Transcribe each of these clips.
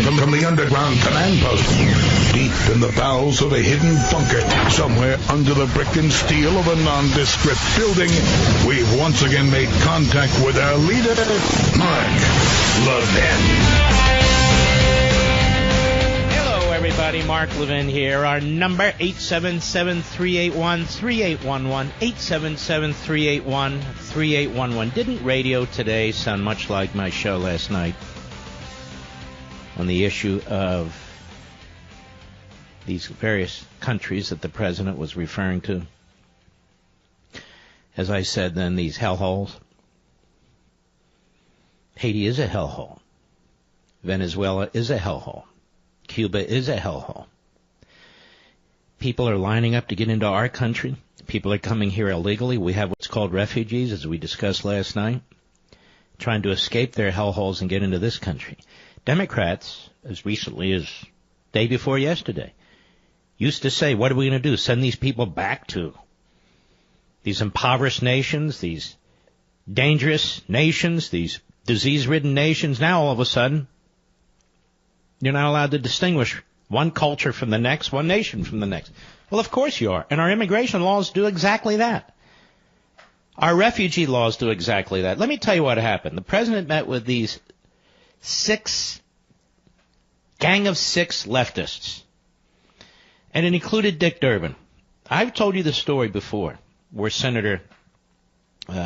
from the underground command post, deep in the bowels of a hidden bunker, somewhere under the brick and steel of a nondescript building, we've once again made contact with our leader, Mark Levin. Everybody, Mark Levin here. Our number, 877-381-3811, 877-381-3811. Didn't radio today sound much like my show last night on the issue of these various countries that the president was referring to? As I said then, these hellholes. Haiti is a hellhole. Venezuela is a hellhole. Cuba is a hellhole. People are lining up to get into our country. People are coming here illegally. We have what's called refugees, as we discussed last night, trying to escape their hellholes and get into this country. Democrats, as recently as day before yesterday, used to say, what are we going to do? Send these people back to these impoverished nations, these dangerous nations, these disease-ridden nations. Now, all of a sudden, you're not allowed to distinguish one culture from the next, one nation from the next. Well, of course you are. And our immigration laws do exactly that. Our refugee laws do exactly that. Let me tell you what happened. The president met with these gang of six leftists. And it included Dick Durbin. I've told you the story before, where Senator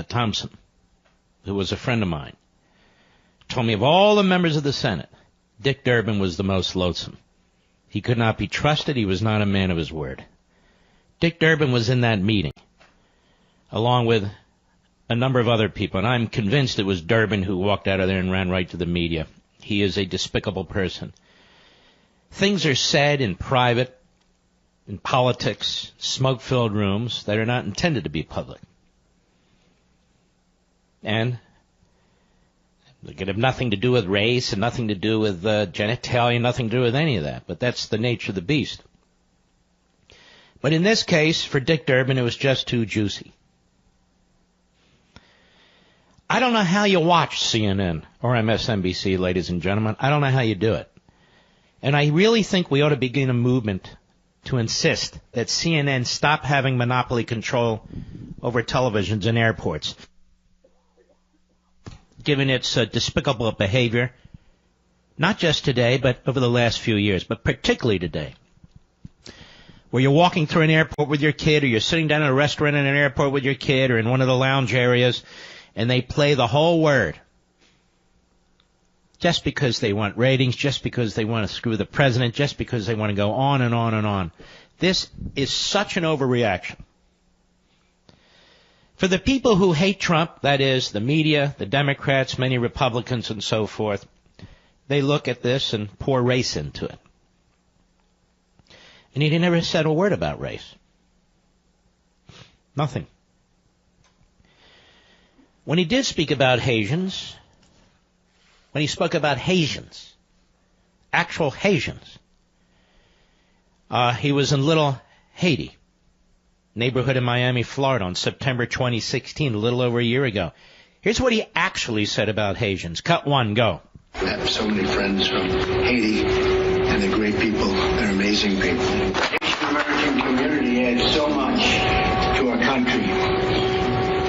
Thompson, who was a friend of mine, told me of all the members of the Senate, Dick Durbin was the most loathsome. He could not be trusted. He was not a man of his word. Dick Durbin was in that meeting, along with a number of other people, and I'm convinced it was Durbin who walked out of there and ran right to the media. He is a despicable person. Things are said in private, in politics, smoke-filled rooms that are not intended to be public. And they could have nothing to do with race and nothing to do with genitalia, nothing to do with any of that. But that's the nature of the beast. But in this case, for Dick Durbin, it was just too juicy. I don't know how you watch CNN or MSNBC, ladies and gentlemen. I don't know how you do it. And I really think we ought to begin a movement to insist that CNN stop having monopoly control over televisions in airports, given its despicable behavior, not just today, but over the last few years, but particularly today, where you're walking through an airport with your kid, or you're sitting down at a restaurant in an airport with your kid, or in one of the lounge areas, and they play the whole word just because they want ratings, just because they want to screw the president, just because they want to go on and on and on. This is such an overreaction. For the people who hate Trump, that is, the media, the Democrats, many Republicans, and so forth, they look at this and pour race into it. And he never said a word about race. Nothing. When he did speak about Haitians, when he spoke about Haitians, actual Haitians, he was in Little Haiti, neighborhood in Miami, Florida, on September 2016, a little over a year ago. Here's what he actually said about Haitians. Cut one, go. I have so many friends from Haiti, and they're great people. They're amazing people. The Haitian American community adds so much to our country.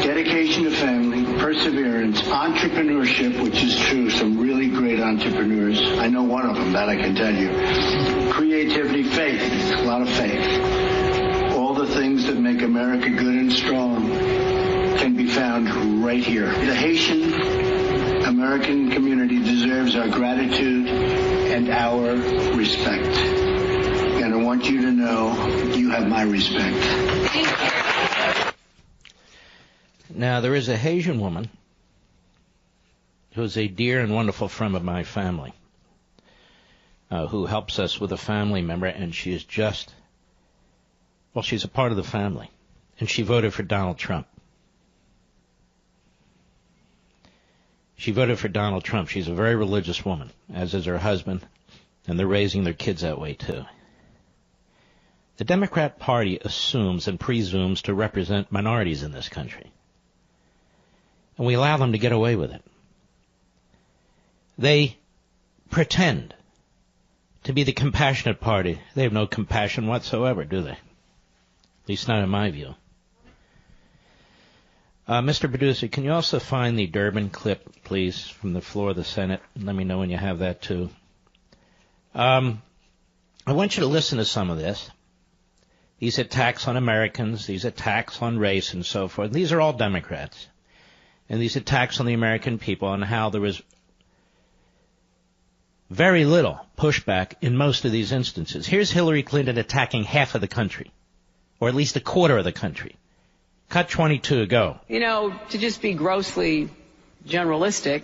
Dedication to family, perseverance, entrepreneurship, which is true, some really great entrepreneurs. I know one of them, that I can tell you. Creativity, faith, a lot of faith. All the things that make America good and strong can be found right here. The Haitian American community deserves our gratitude and our respect. And I want you to know you have my respect. Thank you. Now, there is a Haitian woman who is a dear and wonderful friend of my family, who helps us with a family member, and she is just, well, she's a part of the family, and she voted for Donald Trump. She voted for Donald Trump. She's a very religious woman, as is her husband, and they're raising their kids that way, too. The Democrat Party assumes and presumes to represent minorities in this country, and we allow them to get away with it. They pretend to be the compassionate party. They have no compassion whatsoever, do they? At least not in my view. Mr. Producer, can you also find the Durbin clip, please, from the floor of the Senate? Let me know when you have that, too. I want you to listen to some of this. These attacks on Americans, these attacks on race and so forth, these are all Democrats. And these attacks on the American people and how there was very little pushback in most of these instances. Here's Hillary Clinton attacking half of the country, or at least a quarter of the country. Cut 22, go. You know, to just be grossly generalistic,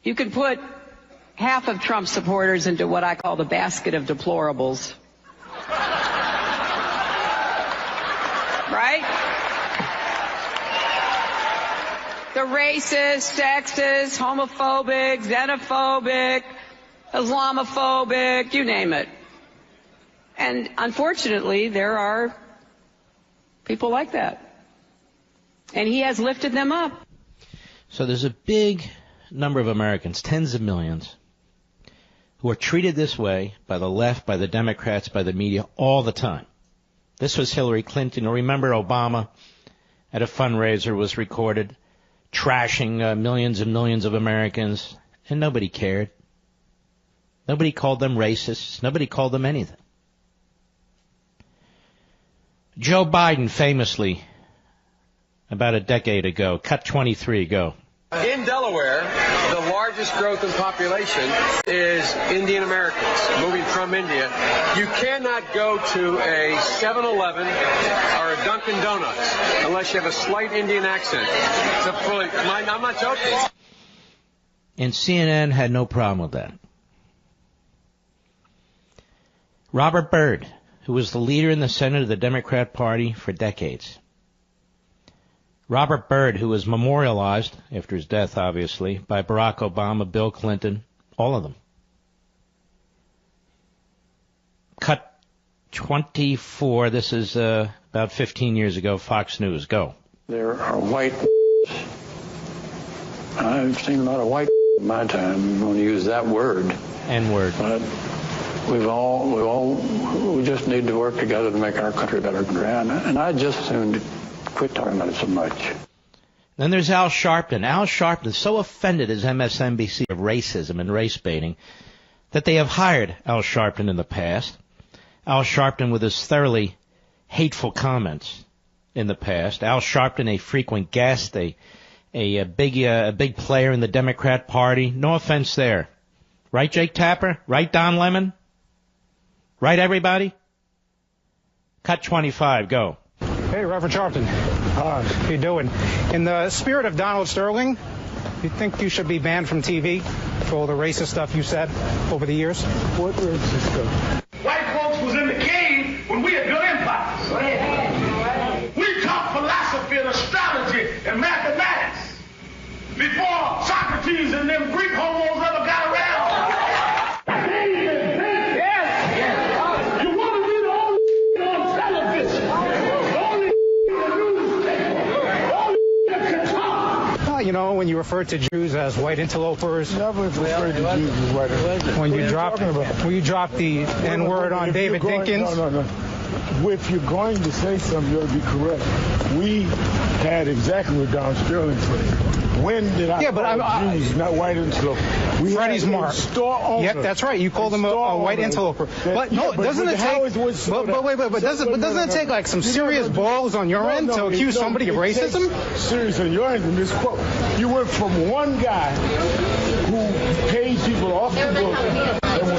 you could put half of Trump supporters into what I call the basket of deplorables. Right? The racist, sexist, homophobic, xenophobic, Islamophobic, you name it. And unfortunately, there are people like that. And he has lifted them up. So there's a big number of Americans, tens of millions, who are treated this way by the left, by the Democrats, by the media all the time. This was Hillary Clinton. Remember Obama at a fundraiser was recorded trashing millions and millions of Americans, and nobody cared. Nobody called them racists. Nobody called them anything. Joe Biden famously, about a decade ago, cut 23, go. In Delaware, the largest growth in population is Indian Americans moving from India. You cannot go to a 7-Eleven or a Dunkin' Donuts unless you have a slight Indian accent. I'm not joking. And CNN had no problem with that. Robert Byrd, who was the leader in the Senate of the Democrat Party for decades. Robert Byrd, who was memorialized, after his death obviously, by Barack Obama, Bill Clinton, all of them. Cut 24, this is about 15 years ago, Fox News, go. There are white. I've seen a lot of white in my time. I'm going to use that word. N-word. But we just need to work together to make our country better. And I just soon quit talking about it so much. Then there's Al Sharpton. Al Sharpton is so offended as MSNBC of racism and race baiting that they have hired Al Sharpton in the past. Al Sharpton with his thoroughly hateful comments in the past. Al Sharpton, a frequent guest, a big player in the Democrat Party. No offense there. Right, Jake Tapper? Right, Don Lemon? Right, everybody? Cut 25, go. Hey, Reverend Sharpton. How you doing? In the spirit of Donald Sterling, you think you should be banned from TV for all the racist stuff you said over the years? What racist stuff? White folks was in the cave when we had built empires. We taught philosophy and astrology and mathematics before Socrates and them Greek homos ever got around. You know, when you refer to Jews as white interlopers, Never referred to Jews as white interlopers. when you drop the N-word on David Dinkins. No. If you're going to say something, you'll be correct. We had exactly what Don Sterling said. When did I call Jews not white interlopers? Freddie's Mark. Yep, that's right. You called him a white interloper. But doesn't it take like some serious balls on your end to accuse somebody of racism? Serious on your end in this quote. You went from one guy who paid people off the book.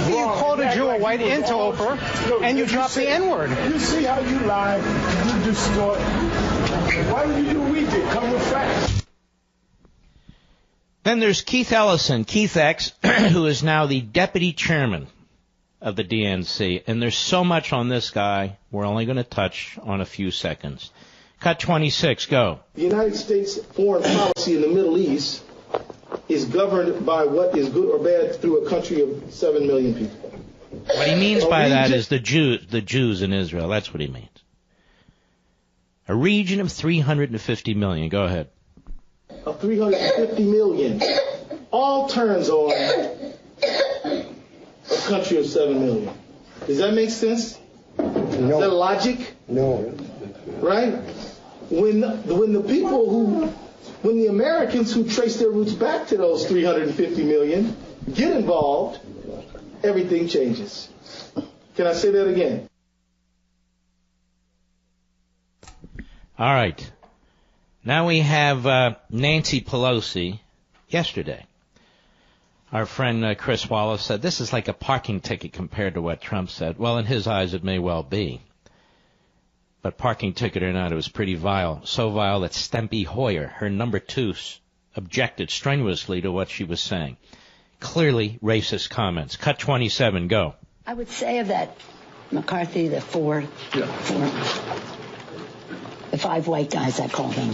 You called a Jew a white interloper, and you dropped the N-word. You see how you lie, you distort. Why do you do what we did? Come with facts. Then there's Keith Ellison, Keith X, who is now the deputy chairman of the DNC. And there's so much on this guy, we're only going to touch on a few seconds. Cut 26, go. The United States foreign policy in the Middle East is governed by what is good or bad through a country of 7 million people. What he means by that is the Jews in Israel. That's what he means. A region of 350 million. Go ahead. Of 350 million. All turns on country of 7 million. Does that make sense? No. Is that logic? No. Right? When the Americans who trace their roots back to those 350 million get involved, everything changes. Can I say that again? All right. Now we have Nancy Pelosi yesterday. Our friend Chris Wallace said this is like a parking ticket compared to what Trump said. Well, in his eyes, it may well be. But parking ticket or not, it was pretty vile. So vile that Stempy Hoyer, her number 2, objected strenuously to what she was saying. Clearly racist comments. Cut 27, go. I would say of that McCarthy, the 5 white guys, I call them,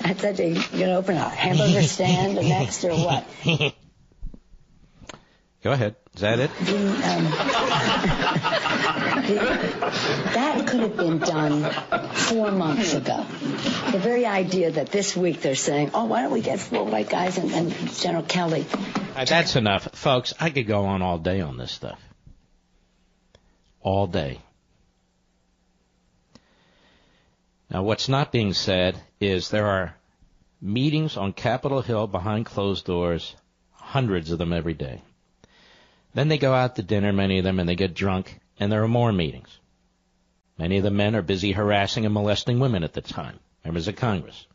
that's such a, you're going to open a hamburger stand next or what? Go ahead. Is that it? That could have been done 4 months ago. The very idea that this week they're saying, oh, why don't we get 4 white guys and General Kelly. That's enough. Folks, I could go on all day on this stuff. All day. Now, what's not being said is there are meetings on Capitol Hill behind closed doors, hundreds of them every day. Then they go out to dinner, many of them, and they get drunk, and there are more meetings. Many of the men are busy harassing and molesting women at the time, members of Congress.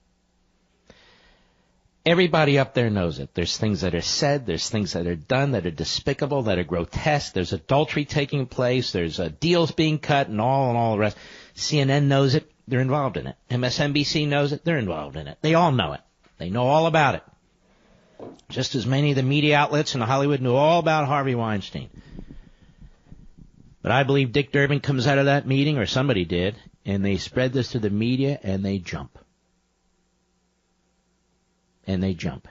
Everybody up there knows it. There's things that are said, there's things that are done that are despicable, that are grotesque, there's adultery taking place, there's deals being cut, and all the rest. CNN knows it. They're involved in it. MSNBC knows it. They're involved in it. They all know it. They know all about it. Just as many of the media outlets in Hollywood knew all about Harvey Weinstein. But I believe Dick Durbin comes out of that meeting, or somebody did, and they spread this to the media, and they jump. And they jump.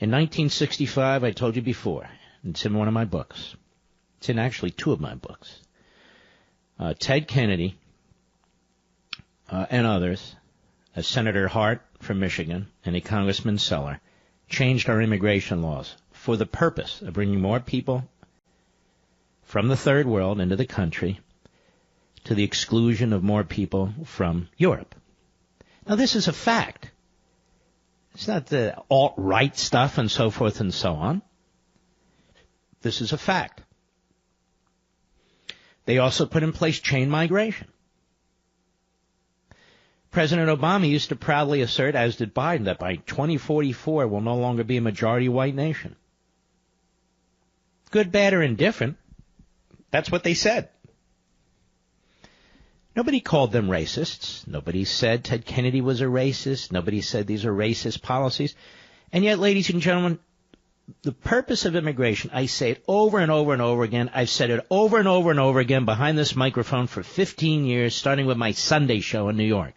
In 1965, I told you before, it's in one of my books. It's in actually 2 of my books. Ted Kennedy and others, as Senator Hart from Michigan and a Congressman Seller, changed our immigration laws for the purpose of bringing more people from the third world into the country to the exclusion of more people from Europe. Now, this is a fact. It's not the alt-right stuff and so forth and so on. This is a fact. They also put in place chain migration. President Obama used to proudly assert, as did Biden, that by 2044 we'll no longer be a majority white nation. Good, bad, or indifferent, that's what they said. Nobody called them racists. Nobody said Ted Kennedy was a racist. Nobody said these are racist policies. And yet, ladies and gentlemen, the purpose of immigration, I say it over and over and over again. I've said it over and over and over again behind this microphone for 15 years, starting with my Sunday show in New York.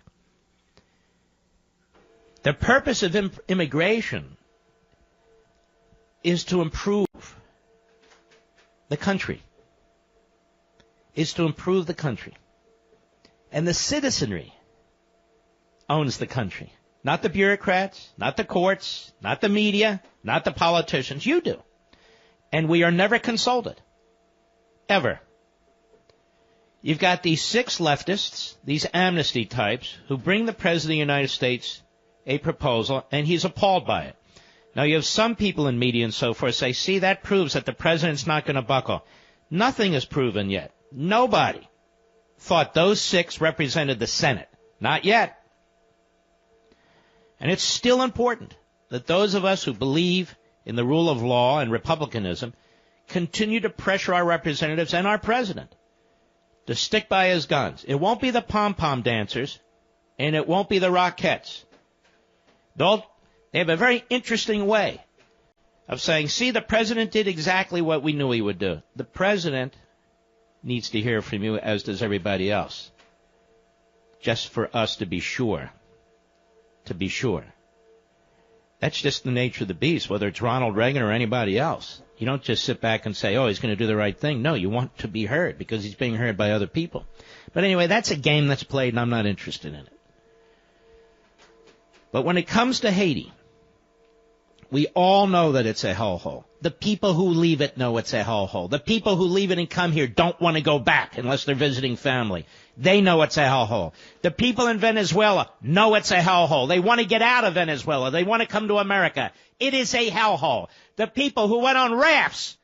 The purpose of immigration is to improve the country. Is to improve the country. And the citizenry owns the country. Not the bureaucrats, not the courts, not the media, not the politicians. You do. And we are never consulted. Ever. You've got these 6 leftists, these amnesty types, who bring the President of the United States a proposal, and he's appalled by it. Now, you have some people in media and so forth say, see, that proves that the President's not going to buckle. Nothing is proven yet. Nobody thought those 6 represented the Senate. Not yet. And it's still important that those of us who believe in the rule of law and republicanism continue to pressure our representatives and our president to stick by his guns. It won't be the pom-pom dancers, and it won't be the Rockettes. They have a very interesting way of saying, see, the president did exactly what we knew he would do. The president needs to hear from you, as does everybody else, just for us to be sure. To be sure. That's just the nature of the beast, whether it's Ronald Reagan or anybody else. You don't just sit back and say, oh, he's going to do the right thing. No, you want to be heard because he's being heard by other people. But anyway, that's a game that's played, and I'm not interested in it. But when it comes to Haiti, We all know that it's a hellhole. The people who leave it know it's a hellhole. The people who leave it and come here don't want to go back unless they're visiting family. They know it's a hellhole. The people in Venezuela know it's a hellhole. They want to get out of Venezuela. They want to come to America. It is a hellhole. The people who went on rafts,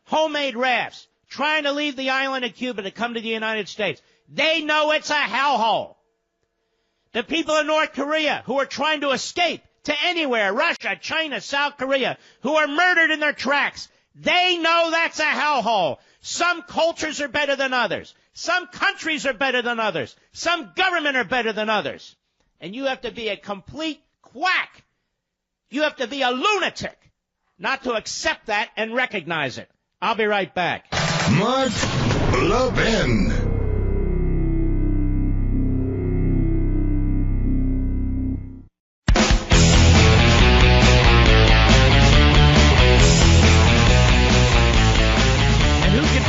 homemade rafts, trying to leave the island of Cuba to come to the United States, they know it's a hellhole. The people in North Korea who are trying to escape to anywhere, Russia, China, South Korea, who are murdered in their tracks, they know that's a hellhole. Some cultures are better than others. Some countries are better than others. Some government are better than others. And you have to be a complete quack. You have to be a lunatic not to accept that and recognize it. I'll be right back. Mark Levin.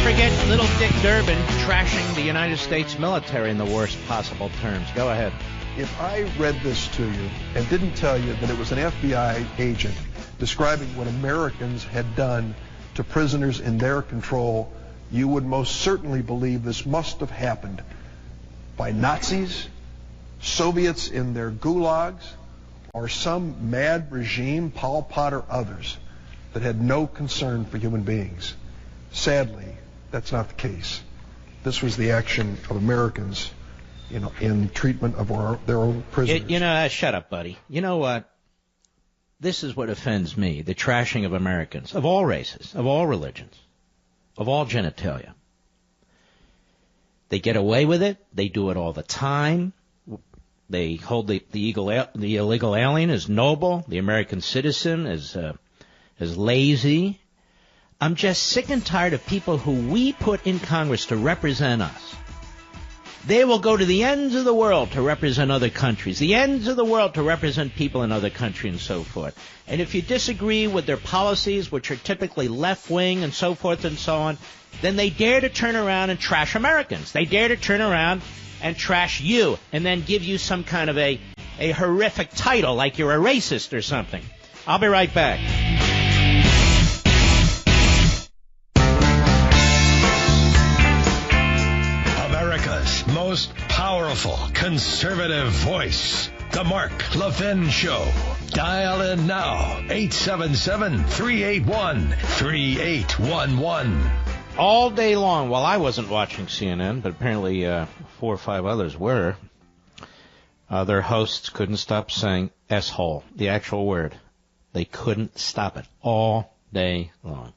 Forget little Dick Durbin trashing the United States military in the worst possible terms. Go ahead. If I read this to you and didn't tell you that it was an FBI agent describing what Americans had done to prisoners in their control, you would most certainly believe this must have happened by Nazis, Soviets in their gulags, or some mad regime, Pol Pot or others, that had no concern for human beings. Sadly, that's not the case. This was the action of Americans, in treatment of their own prisoners. Shut up, buddy. You know what? This is what offends me, the trashing of Americans, of all races, of all religions, of all genitalia. They get away with it. They do it all the time. They hold the illegal alien as noble, the American citizen as lazy. I'm just sick and tired of people who we put in Congress to represent us. They will go to the ends of the world to represent other countries, the ends of the world to represent people in other countries and so forth. And if you disagree with their policies, which are typically left-wing and so forth and so on, then they dare to turn around and trash Americans. They dare to turn around and trash you and then give you some kind of a horrific title like you're a racist or something. I'll be right back. Most powerful conservative voice, The Mark Levin Show. Dial in now, 877-381-3811. All day long, while I wasn't watching CNN, but apparently 4 or 5 others were, their hosts couldn't stop saying S-hole, the actual word. They couldn't stop it all day long.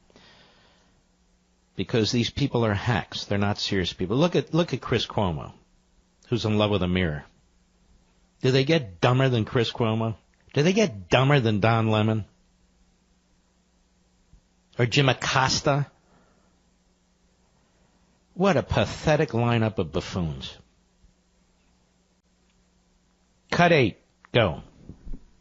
Because these people are hacks. They're not serious people. Look at Chris Cuomo, who's in love with a mirror. Do they get dumber than Chris Cuomo? Do they get dumber than Don Lemon? Or Jim Acosta? What a pathetic lineup of buffoons. Cut 8. Go.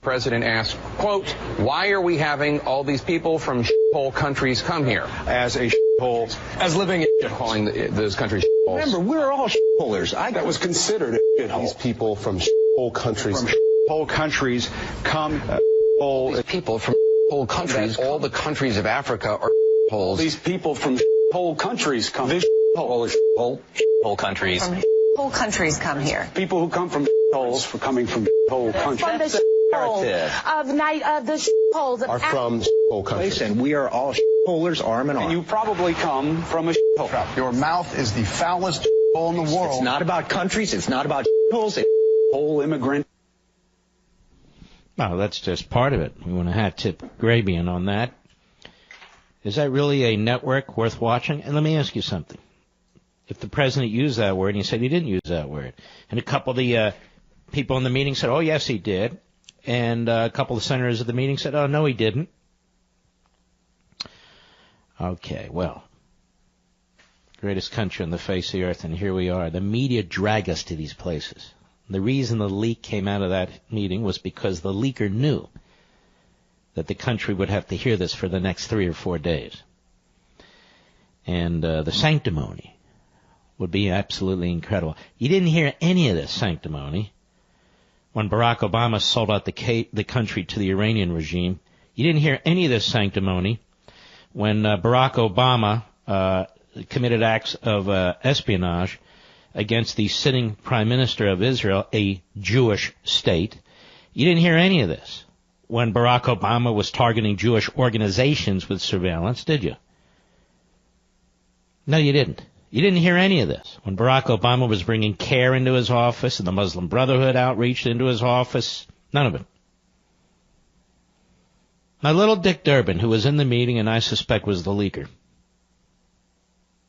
President asked, quote, why are we having all these people from shithole countries come here? As a shithole, as living in shithole. Calling those countries shitholes. Remember, we're all shitholers. That was considered a shithole. These people from shithole countries. From shithole countries come These people from shithole countries, all the countries of Africa are shitholes. These people from shithole countries come. This shithole countries. From shithole countries come here. People who come from shitholes for coming from shithole countries. From the shithole of the shitholes are from shithole countries. And we are all shitholers, arm in arm. And you probably come from a shithole. Your mouth is the foulest hole in the world. It's not about countries. It's not about shitholes. It's whole immigrant. No, that's just part of it. We want to hat-tip Grabian on that. Is that really a network worth watching? And let me ask you something. If the president used that word, and he said he didn't use that word, and a couple of the people in the meeting said, oh, yes, he did, and a couple of senators at the meeting said, oh, no, he didn't. Okay, well, greatest country on the face of the earth, and here we are. The media drag us to these places. The reason the leak came out of that meeting was because the leaker knew that the country would have to hear this for the next 3 or 4 days. And the sanctimony would be absolutely incredible. You didn't hear any of this sanctimony when Barack Obama sold out the country to the Iranian regime. You You didn't hear any of this sanctimony when Barack Obama committed acts of espionage against the sitting prime minister of Israel, a Jewish state. You didn't hear any of this when Barack Obama was targeting Jewish organizations with surveillance, did you? No, you didn't. You didn't hear any of this when Barack Obama was bringing CARE into his office and the Muslim Brotherhood outreach into his office. None of it. Now, little Dick Durbin, who was in the meeting and I suspect was the leaker,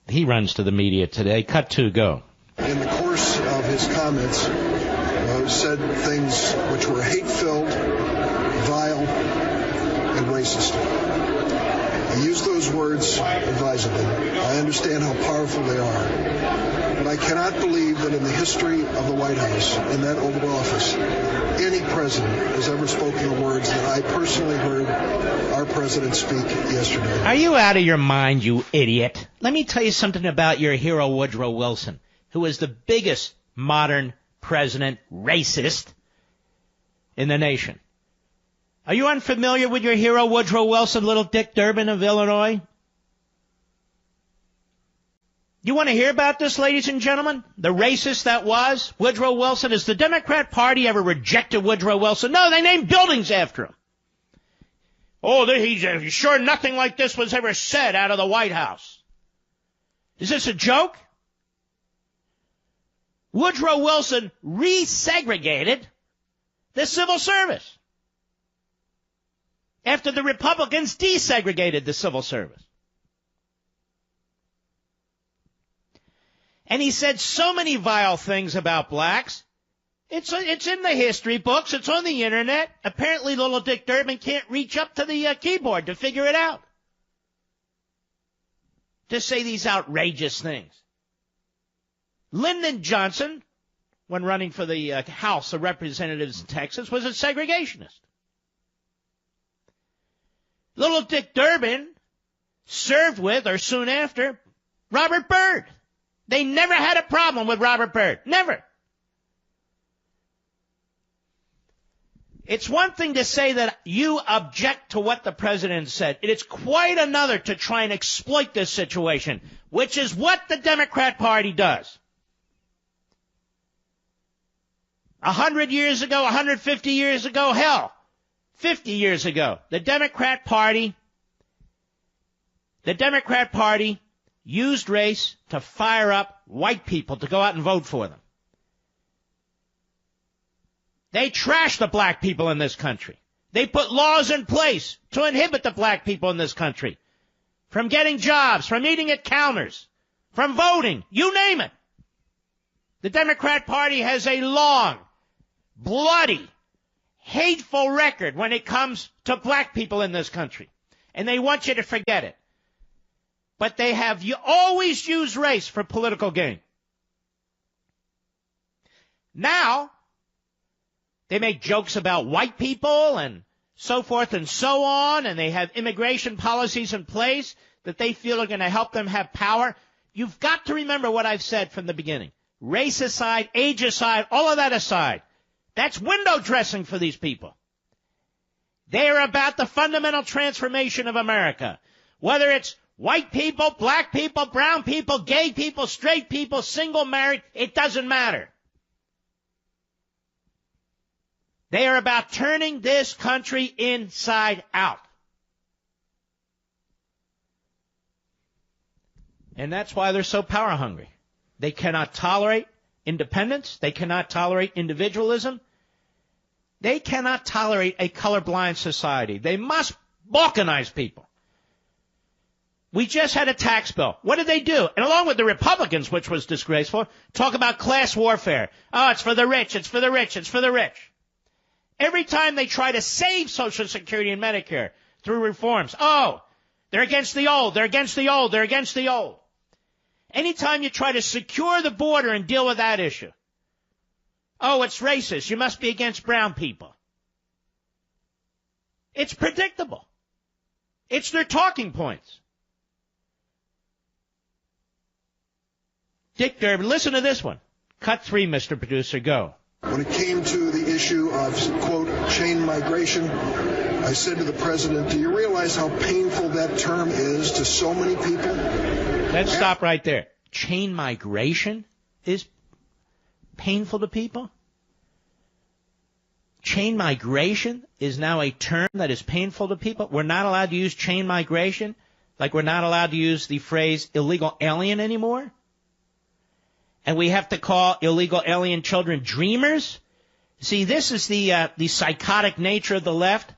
he runs to the media today. Cut 2, go. In the course of his comments, said things which were hate-filled, vile, and racist. I use those words advisedly. I understand how powerful they are. But I cannot believe that in the history of the White House, in that Oval Office, any president has ever spoken the words that I personally heard our president speak yesterday. Are you out of your mind, you idiot? Let me tell you something about your hero, Woodrow Wilson, who is the biggest modern president racist in the nation. Are you unfamiliar with your hero, Woodrow Wilson, little Dick Durbin of Illinois? You want to hear about this, ladies and gentlemen? The racist that was Woodrow Wilson. Has the Democrat Party ever rejected Woodrow Wilson? No, they named buildings after him. Oh, he's sure nothing like this was ever said out of the White House. Is this a joke? Woodrow Wilson resegregated the civil service after the Republicans desegregated the civil service. And he said so many vile things about blacks. It's in the history books. It's on the internet. Apparently, little Dick Durbin can't reach up to the keyboard to figure it out. To say these outrageous things. Lyndon Johnson, when running for the House of Representatives in Texas, was a segregationist. Little Dick Durbin served with, or soon after, Robert Byrd. They never had a problem with Robert Byrd. Never. It's one thing to say that you object to what the president said. It is quite another to try and exploit this situation, which is what the Democrat Party does. 100 years ago, 150 years ago, hell, 50 years ago, the Democrat Party used race to fire up white people to go out and vote for them. They trashed the black people in this country. They put laws in place to inhibit the black people in this country from getting jobs, from eating at counters, from voting, you name it. The Democrat Party has a long, bloody, hateful record when it comes to black people in this country. And they want you to forget it. But they have always used race for political gain. Now, they make jokes about white people and so forth and so on, and they have immigration policies in place that they feel are going to help them have power. You've got to remember what I've said from the beginning. Race aside, age aside, all of that aside. That's window dressing for these people. They are about the fundamental transformation of America. Whether it's white people, black people, brown people, gay people, straight people, single, married, it doesn't matter. They are about turning this country inside out. And that's why they're so power hungry. They cannot tolerate independence. They cannot tolerate individualism. They cannot tolerate a colorblind society. They must balkanize people. We just had a tax bill. What did they do? And along with the Republicans, which was disgraceful, talk about class warfare. Oh, it's for the rich, it's for the rich, it's for the rich. Every time they try to save Social Security and Medicare through reforms, oh, they're against the old, they're against the old, they're against the old. Anytime you try to secure the border and deal with that issue, oh, it's racist, you must be against brown people. It's predictable. It's their talking points. Dick Durbin, listen to this one. Cut 3, Mr. Producer, go. When it came to the issue of, quote, chain migration, I said to the president, do you realize how painful that term is to so many people? Let's stop right there. Chain migration is painful to people? Chain migration is now a term that is painful to people? We're not allowed to use chain migration like we're not allowed to use the phrase illegal alien anymore? And we have to call illegal alien children dreamers? See, this is the psychotic nature of the left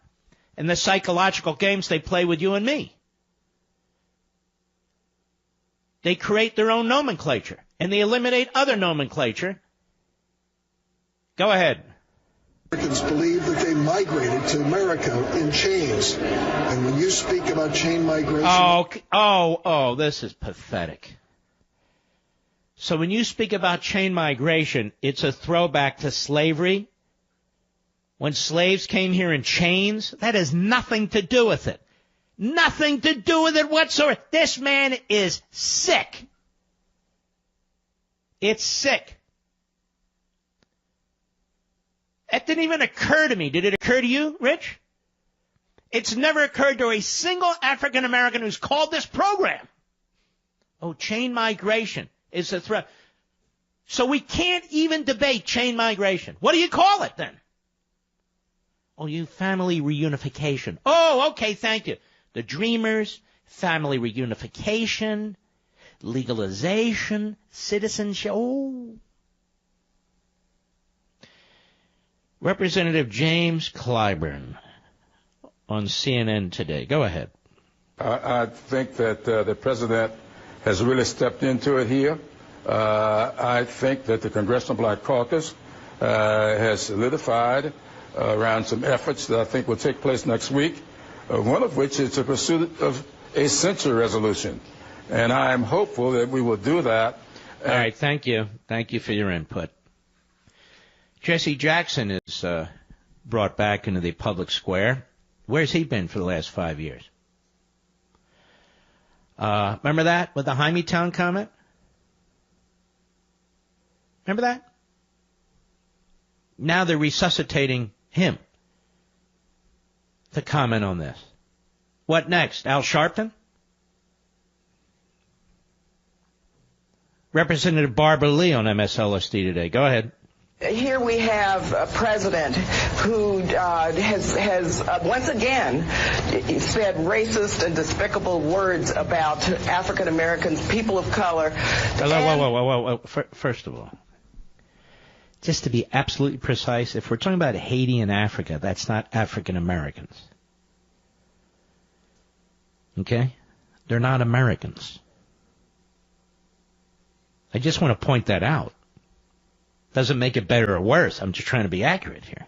and the psychological games they play with you and me. They create their own nomenclature, and they eliminate other nomenclature. Go ahead. Americans believe that they migrated to America in chains. And when you speak about chain migration... Oh, this is pathetic. So when you speak about chain migration, it's a throwback to slavery. When slaves came here in chains, that has nothing to do with it. Nothing to do with it whatsoever. This man is sick. It's sick. That didn't even occur to me. Did it occur to you, Rich? It's never occurred to a single African American who's called this program. Oh, chain migration is a threat. So we can't even debate chain migration. What do you call it then? Oh, you family reunification. Oh, okay, thank you. The Dreamers, family reunification, legalization, citizenship. Oh. Representative James Clyburn on CNN today. Go ahead. I think that the president has really stepped into it here. I think that the Congressional Black Caucus has solidified around some efforts that I think will take place next week, one of which is the pursuit of a censure resolution. And I am hopeful that we will do that. All right, thank you. Thank you for your input. Jesse Jackson is brought back into the public square. Where's he been for the last 5 years? Remember that with the Hymietown comment? Remember that? Now they're resuscitating him to comment on this. What next? Al Sharpton? Representative Barbara Lee on MSLSD today. Go ahead. Here we have a president who has once again said racist and despicable words about African Americans, people of color. Whoa. First of all, just to be absolutely precise, if we're talking about Haiti and Africa, that's not African Americans. Okay? They're not Americans. I just want to point that out. Doesn't make it better or worse. I'm just trying to be accurate here.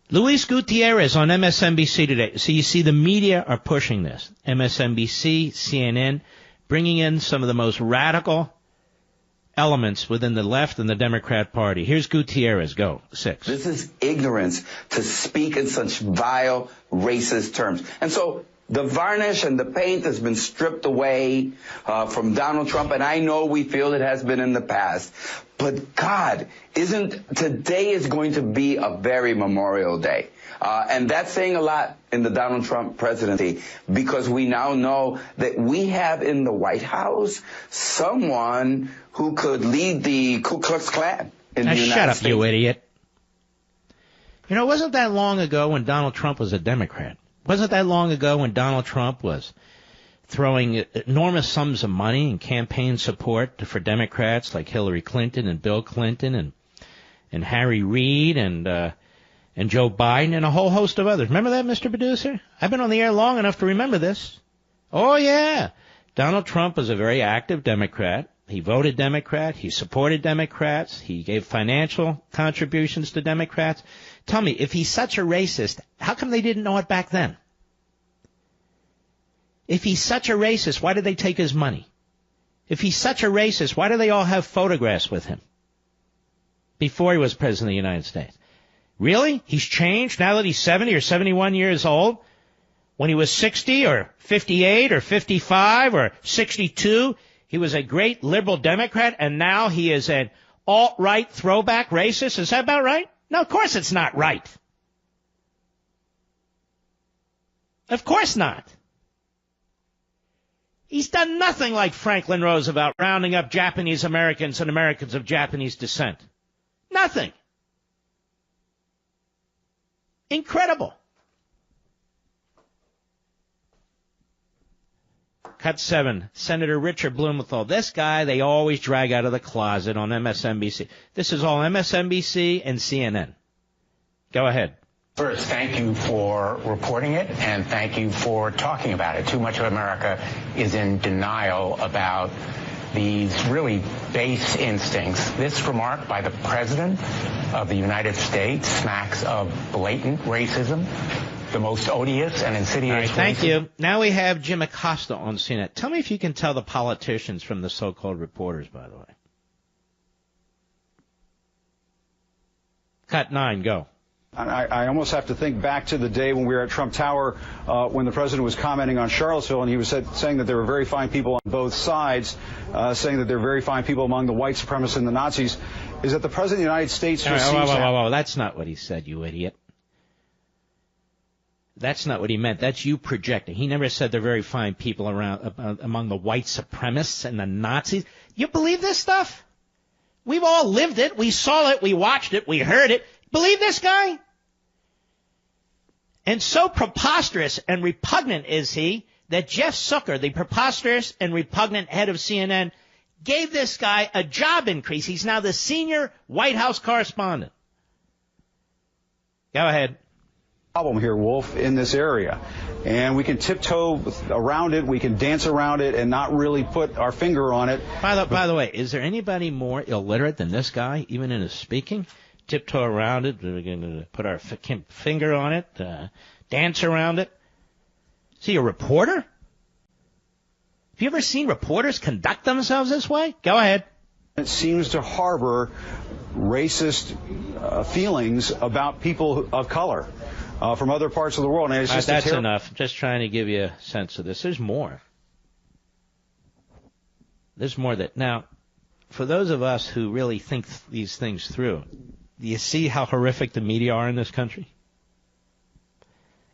Luis Gutierrez on MSNBC today. So you see the media are pushing this. MSNBC, CNN, bringing in some of the most radical elements within the left and the Democrat Party. Here's Gutierrez. Go. 6. This is ignorance to speak in such vile, racist terms. And so the varnish and the paint has been stripped away from Donald Trump, and I know we feel it has been in the past. But God, today is going to be a very Memorial Day. And that's saying a lot in the Donald Trump presidency, because we now know that we have in the White House someone who could lead the Ku Klux Klan in the United States. Shut up, you idiot. You know, it wasn't that long ago when Donald Trump was a Democrat. Wasn't that long ago when Donald Trump was throwing enormous sums of money and campaign support for Democrats like Hillary Clinton and Bill Clinton and Harry Reid and Joe Biden and a whole host of others. Remember that, Mr. Producer? I've been on the air long enough to remember this. Oh, yeah. Donald Trump was a very active Democrat. He voted Democrat. He supported Democrats. He gave financial contributions to Democrats. Tell me, if he's such a racist, how come they didn't know it back then? If he's such a racist, why did they take his money? If he's such a racist, why do they all have photographs with him before he was president of the United States? Really? He's changed now that he's 70 or 71 years old? When he was 60 or 58 or 55 or 62, he was a great liberal Democrat, and now he is an alt-right throwback racist? Is that about right? No, of course it's not right. Of course not. He's done nothing like Franklin Roosevelt rounding up Japanese Americans and Americans of Japanese descent. Nothing. Incredible. Cut 7. Senator Richard Blumenthal. This guy they always drag out of the closet on MSNBC. This is all MSNBC and CNN. Go ahead. First, thank you for reporting it, and thank you for talking about it. Too much of America is in denial about these really base instincts. This remark by the President of the United States smacks of blatant racism, the most odious and insidious. All right, thank you. Now we have Jim Acosta on CNN. Tell me if you can tell the politicians from the so-called reporters, by the way. Cut 9, go. I almost have to think back to the day when we were at Trump Tower when the president was commenting on Charlottesville, and he was saying that there were very fine people on both sides, saying that there were very fine people among the white supremacists and the Nazis. Is that the president of the United States just seems to... Whoa. That's not what he said, you idiot. That's not what he meant. That's you projecting. He never said there are very fine people around among the white supremacists and the Nazis. You believe this stuff? We've all lived it. We saw it. We watched it. We heard it. Believe this guy? And so preposterous and repugnant is he that Jeff Zucker, the preposterous and repugnant head of CNN, gave this guy a job increase. He's now the senior White House correspondent. Go ahead. Problem here, Wolf, in this area. And we can tiptoe around it, we can dance around it and not really put our finger on it. By the way, is there anybody more illiterate than this guy, even in his speaking? Tiptoe around it, we're going to put our finger on it, dance around it. Is he a reporter? Have you ever seen reporters conduct themselves this way? Go ahead. It seems to harbor racist feelings about people of color from other parts of the world. And it's just that's enough. Just trying to give you a sense of this. There's more. There's more that... Now, for those of us who really think these things through... Do you see how horrific the media are in this country?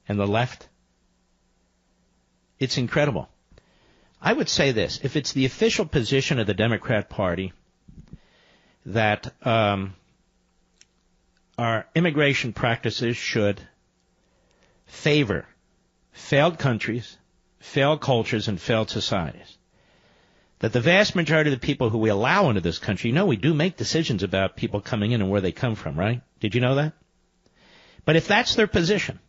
And the left? It's incredible. I would say this. If it's the official position of the Democrat Party that our immigration practices should favor failed countries, failed cultures, and failed societies, that the vast majority of the people who we allow into this country, we do make decisions about people coming in and where they come from, right? Did you know that? But if that's their position,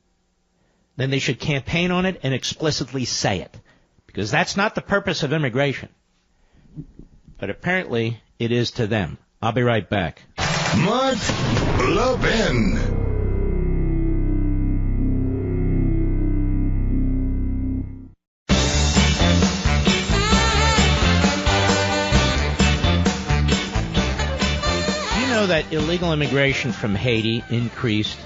then they should campaign on it and explicitly say it, because that's not the purpose of immigration. But apparently it is to them. I'll be right back. Mark Levin. That illegal immigration from Haiti increased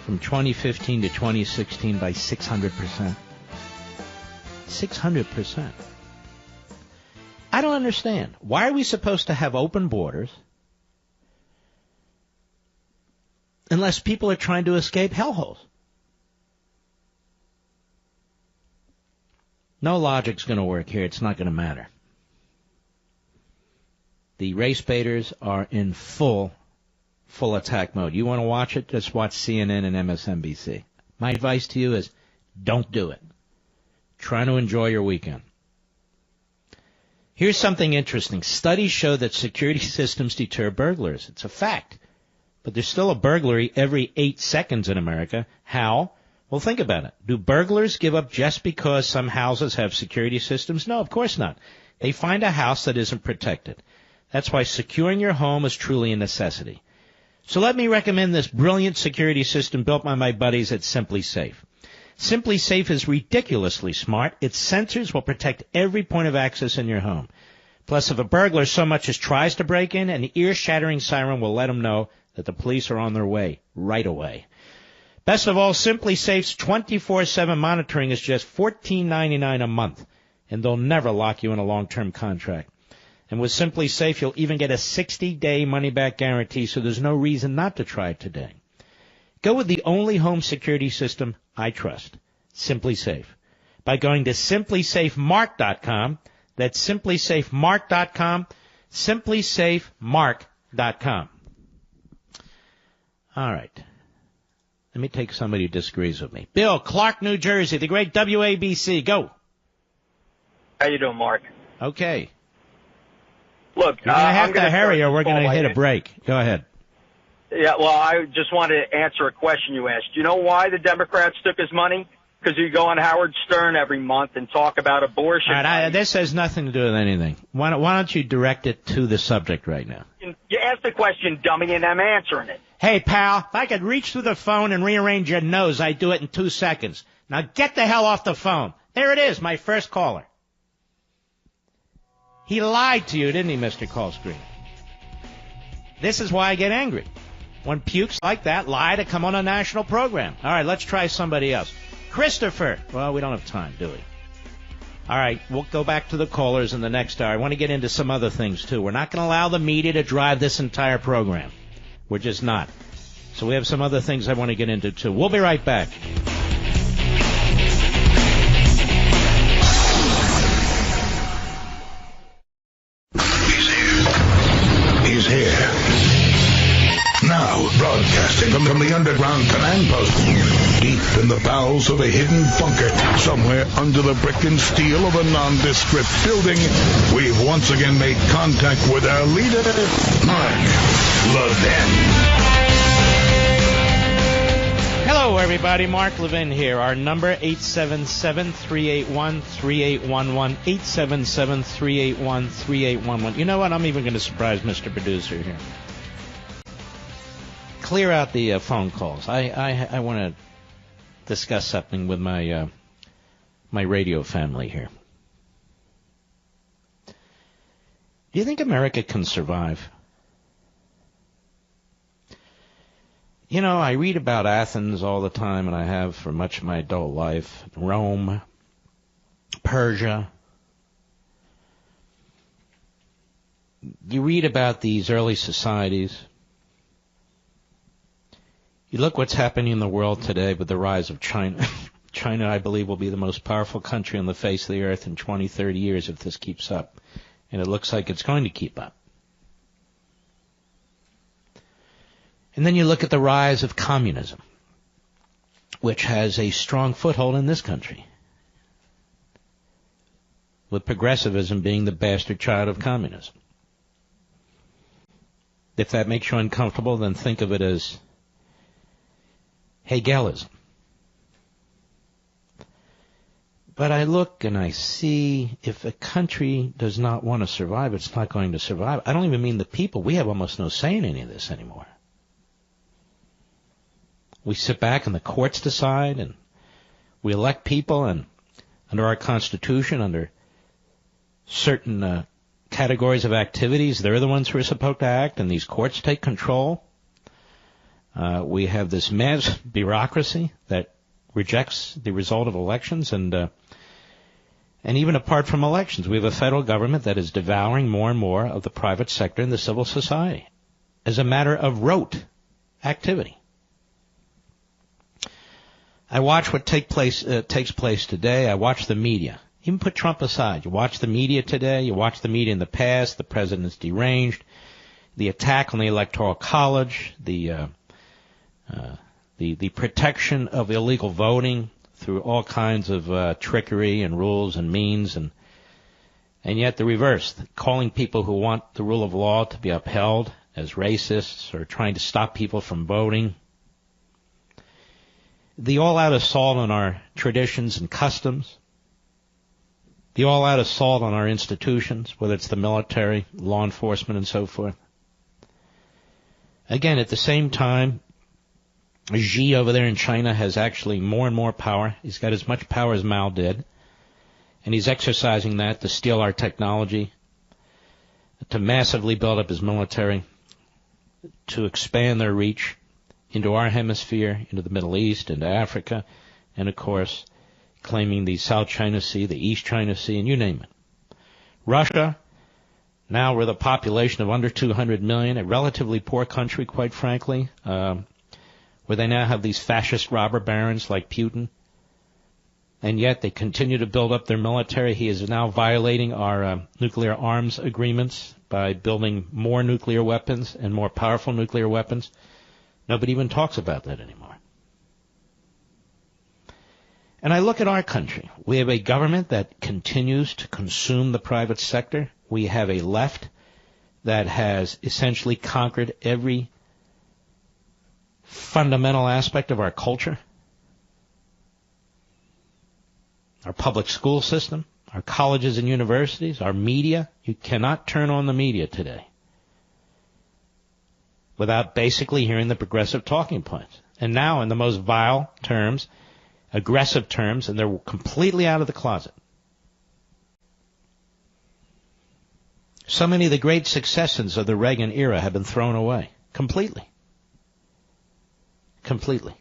from 2015 to 2016 by 600%. 600%. I don't understand. Why are we supposed to have open borders unless people are trying to escape hellholes? No logic's going to work here. It's not going to matter. The race baiters are in full attack mode. You want to watch it? Just watch CNN and MSNBC. My advice to you is don't do it. Try to enjoy your weekend. Here's something interesting. Studies show that security systems deter burglars. It's a fact. But there's still a burglary every 8 seconds in America. How? Well, think about it. Do burglars give up just because some houses have security systems? No, of course not. They find a house that isn't protected. That's why securing your home is truly a necessity. So let me recommend this brilliant security system built by my buddies at Simply Safe. Simply Safe is ridiculously smart. Its sensors will protect every point of access in your home. Plus, if a burglar so much as tries to break in, an ear-shattering siren will let him know that the police are on their way right away. Best of all, Simply Safe's 24/7 monitoring is just $14.99 a month, and they'll never lock you in a long-term contract. And with Simply Safe, you'll even get a 60-day money-back guarantee, so there's no reason not to try it today. Go with the only home security system I trust. Simply Safe. By going to simplysafemark.com. That's simplysafemark.com. simplysafemark.com. All right. Let me take somebody who disagrees with me. Bill, Clark, New Jersey, the great WABC. Go. How you doing, Mark? Okay. Look, you're going to have to hurry or we're going to hit a break. Go ahead. Yeah, well, I just wanted to answer a question you asked. You know why the Democrats took his money? Because you go on Howard Stern every month and talk about abortion. All right, this has nothing to do with anything. Why don't you direct it to the subject right now? You asked the question, dummy, and I'm answering it. Hey, pal, if I could reach through the phone and rearrange your nose, I'd do it in 2 seconds. Now get the hell off the phone. There it is, my first caller. He lied to you, didn't he, Mr. Callscreen? This is why I get angry. When pukes like that lie to come on a national program. All right, let's try somebody else. Christopher. Well, we don't have time, do we? All right, we'll go back to the callers in the next hour. I want to get into some other things, too. We're not going to allow the media to drive this entire program. We're just not. So we have some other things I want to get into, too. We'll be right back. He's here. Now, broadcasting from the underground command post, deep in the bowels of a hidden bunker, somewhere under the brick and steel of a nondescript building, we've once again made contact with our leader, Mark Levin. Hello, everybody. Mark Levin here. Our number, 877-381-3811, 877-381-3811. You know what? I'm even going to surprise Mr. Producer here. Clear out the phone calls. I want to discuss something with my my radio family here. Do you think America can survive? You know, I read about Athens all the time, and I have for much of my adult life. Rome, Persia. You read about these early societies. You look what's happening in the world today with the rise of China. China, I believe, will be the most powerful country on the face of the earth in 20, 30 years if this keeps up. And it looks like it's going to keep up. And then you look at the rise of communism, which has a strong foothold in this country, with progressivism being the bastard child of communism. If that makes you uncomfortable, then think of it as Hegelism. But I look and I see if a country does not want to survive, it's not going to survive. I don't even mean the people. We have almost no say in any of this anymore. We sit back and the courts decide, and we elect people, and under our Constitution, under certain categories of activities, they're the ones who are supposed to act, and these courts take control. We have this mass bureaucracy that rejects the result of elections, and even apart from elections, we have a federal government that is devouring more and more of the private sector and the civil society as a matter of rote activity. I watch what takes place today. I watch the media. Even put Trump aside. You watch the media today. You watch the media in the past. The president's deranged. The attack on the Electoral College. The protection of illegal voting through all kinds of trickery and rules and means, and yet the reverse, calling people who want the rule of law to be upheld as racists or trying to stop people from voting. The all-out assault on our traditions and customs. The all-out assault on our institutions, whether it's the military, law enforcement, and so forth. Again, at the same time, Xi over there in China has actually more and more power. He's got as much power as Mao did. And he's exercising that to steal our technology, to massively build up his military, to expand their reach into our hemisphere, into the Middle East, into Africa, and, of course, claiming the South China Sea, the East China Sea, and you name it. Russia, now with a population of under 200 million, a relatively poor country, quite frankly, where they now have these fascist robber barons like Putin, and yet they continue to build up their military. He is now violating our nuclear arms agreements by building more nuclear weapons and more powerful nuclear weapons. Nobody even talks about that anymore. And I look at our country. We have a government that continues to consume the private sector. We have a left that has essentially conquered every fundamental aspect of our culture. Our public school system, our colleges and universities, our media. You cannot turn on the media today without basically hearing the progressive talking points. And now in the most vile terms, aggressive terms, and they're completely out of the closet. So many of the great successes of the Reagan era have been thrown away. Completely. Completely.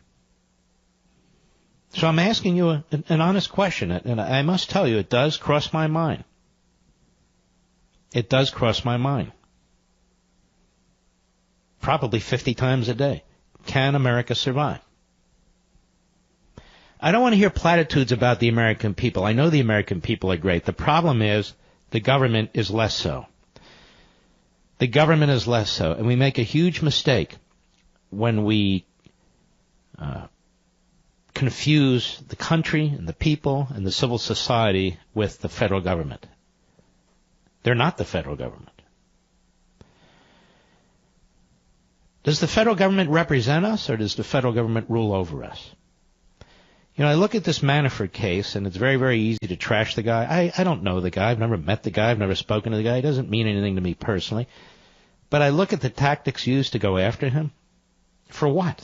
So I'm asking you an honest question, and I must tell you, it does cross my mind. It does cross my mind. Probably 50 times a day. Can America survive? I don't want to hear platitudes about the American people. I know the American people are great. The problem is the government is less so. The government is less so. And we make a huge mistake when we confuse the country and the people and the civil society with the federal government. They're not the federal government. Does the federal government represent us, or does the federal government rule over us? You know, I look at this Manafort case, and it's very, very easy to trash the guy. I don't know the guy. I've never met the guy. I've never spoken to the guy. It doesn't mean anything to me personally. But I look at the tactics used to go after him. For what?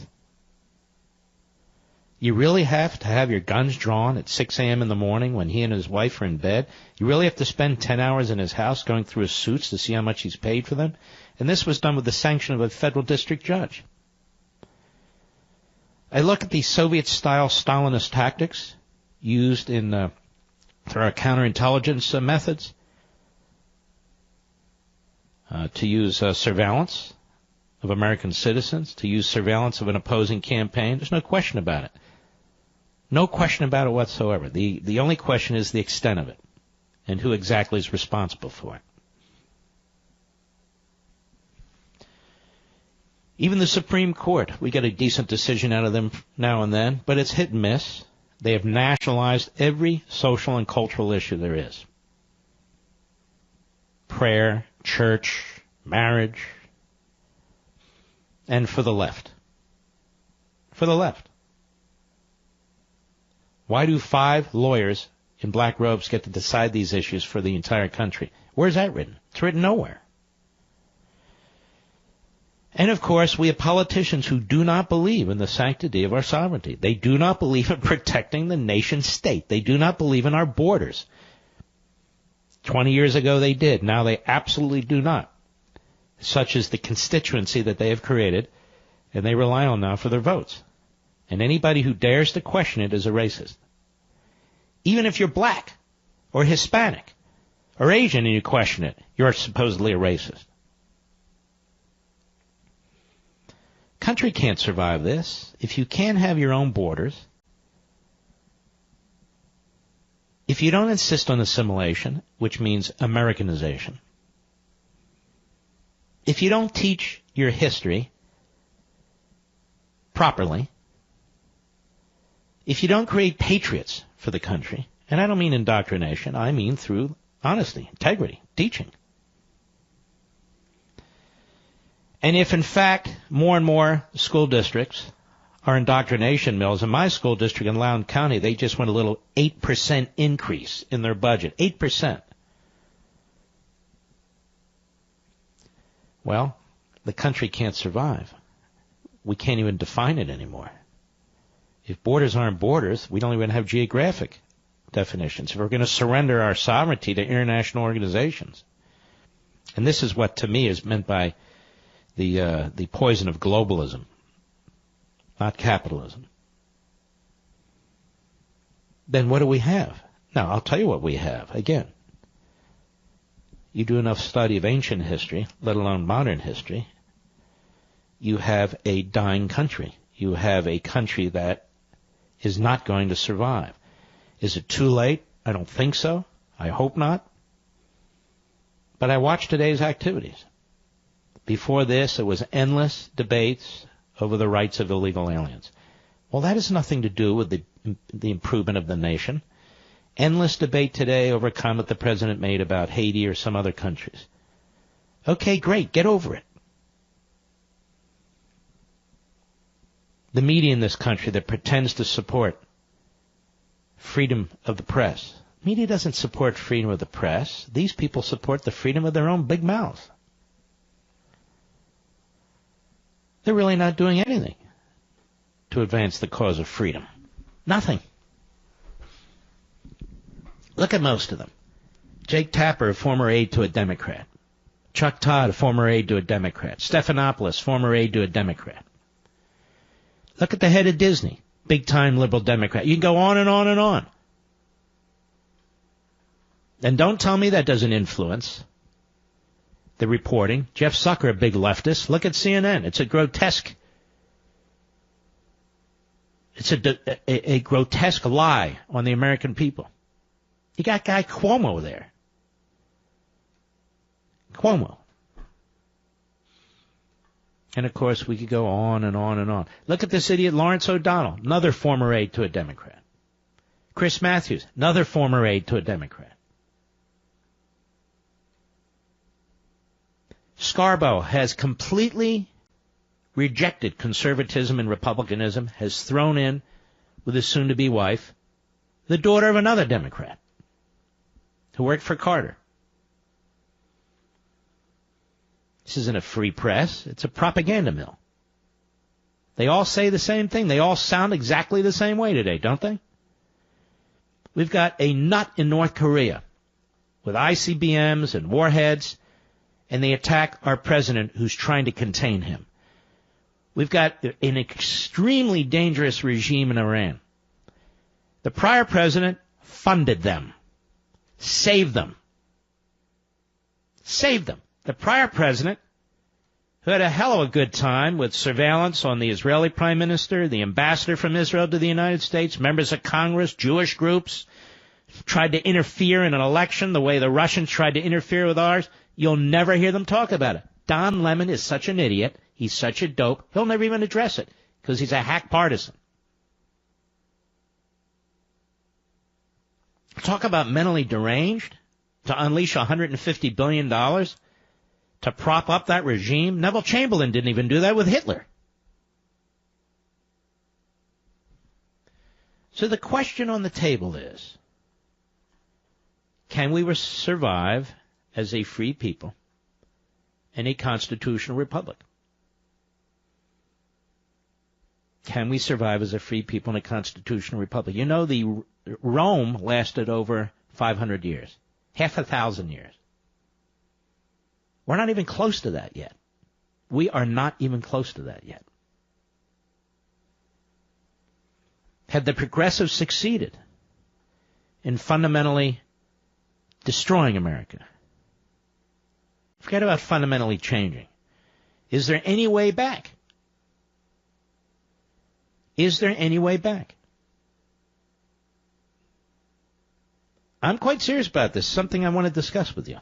You really have to have your guns drawn at 6 a.m. in the morning when he and his wife are in bed? You really have to spend 10 hours in his house going through his suits to see how much he's paid for them? And this was done with the sanction of a federal district judge. I look at the Soviet-style Stalinist tactics used in through our counterintelligence methods to use surveillance of American citizens, to use surveillance of an opposing campaign. There's no question about it. No question about it whatsoever. The only question is the extent of it and who exactly is responsible for it. Even the Supreme Court, we get a decent decision out of them now and then, but it's hit and miss. They have nationalized every social and cultural issue there is. Prayer, church, marriage, and for the left. For the left. Why do 5 lawyers in black robes get to decide these issues for the entire country? Where's that written? It's written nowhere. And, of course, we have politicians who do not believe in the sanctity of our sovereignty. They do not believe in protecting the nation state. They do not believe in our borders. 20 years ago they did. Now they absolutely do not. Such is the constituency that they have created, and they rely on now for their votes. And anybody who dares to question it is a racist. Even if you're black or Hispanic or Asian and you question it, you're supposedly a racist. Country can't survive this. If you can't have your own borders, if you don't insist on assimilation, which means Americanization, if you don't teach your history properly, if you don't create patriots for the country, and I don't mean indoctrination, I mean through honesty, integrity, teaching. And if, in fact, more and more school districts are indoctrination mills, in my school district in Loudoun County, they just went a little 8% increase in their budget. 8%. Well, the country can't survive. We can't even define it anymore. If borders aren't borders, we don't even have geographic definitions. If we're going to surrender our sovereignty to international organizations. And this is what, to me, is meant by the poison of globalism, not capitalism. Then what do we have? Now, I'll tell you what we have. Again, you do enough study of ancient history, let alone modern history, you have a dying country. You have a country that is not going to survive. Is it too late? I don't think so. I hope not. But I watched today's activities. Before this, it was endless debates over the rights of illegal aliens. Well, that has nothing to do with the improvement of the nation. Endless debate today over a comment the president made about Haiti or some other countries. Okay, great. Get over it. The media in this country that pretends to support freedom of the press. Media doesn't support freedom of the press. These people support the freedom of their own big mouths. They're really not doing anything to advance the cause of freedom. Nothing. Look at most of them. Jake Tapper, a former aide to a Democrat. Chuck Todd, a former aide to a Democrat. Stephanopoulos, former aide to a Democrat. Look at the head of Disney, big-time liberal Democrat. You can go on and on and on. And don't tell me that doesn't influence the reporting. Jeff Zucker, a big leftist. Look at CNN. It's a grotesque. It's a grotesque lie on the American people. You got Guy Cuomo there. Cuomo. And, of course, we could go on and on and on. Look at this idiot Lawrence O'Donnell, another former aide to a Democrat. Chris Matthews, another former aide to a Democrat. Scarborough has completely rejected conservatism and republicanism, has thrown in with his soon-to-be wife, the daughter of another Democrat who worked for Carter. This isn't a free press. It's a propaganda mill. They all say the same thing. They all sound exactly the same way today, don't they? We've got a nut in North Korea with ICBMs and warheads, and they attack our president who's trying to contain him. We've got an extremely dangerous regime in Iran. The prior president funded them, saved them. Saved them. The prior president, who had a hell of a good time with surveillance on the Israeli prime minister, the ambassador from Israel to the United States, members of Congress, Jewish groups, tried to interfere in an election the way the Russians tried to interfere with ours. You'll never hear them talk about it. Don Lemon is such an idiot. He's such a dope. He'll never even address it because he's a hack partisan. Talk about mentally deranged to unleash $150 billion to prop up that regime. Neville Chamberlain didn't even do that with Hitler. So the question on the table is, can we survive as a free people in a constitutional republic? Can we survive as a free people in a constitutional republic? You know, the Rome lasted over 500 years, half a thousand years. We're not even close to that yet. We are not even close to that yet. Had the progressives succeeded in fundamentally destroying America? Forget about fundamentally changing. Is there any way back? Is there any way back? I'm quite serious about this. Something I want to discuss with you.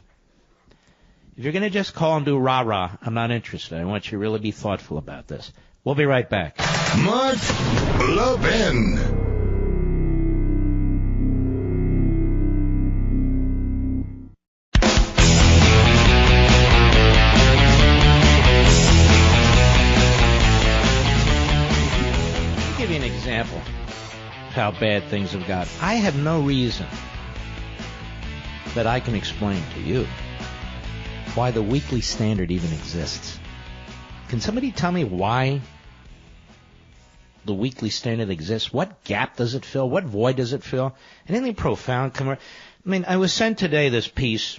If you're going to just call and do rah-rah, I'm not interested. I want you to really be thoughtful about this. We'll be right back. Mark Levin. I'll give you an example of how bad things have got. I have no reason that I can explain to you why the Weekly Standard even exists. Can somebody tell me why the Weekly Standard exists? What gap does it fill? What void does it fill? Anything profound? I was sent today this piece,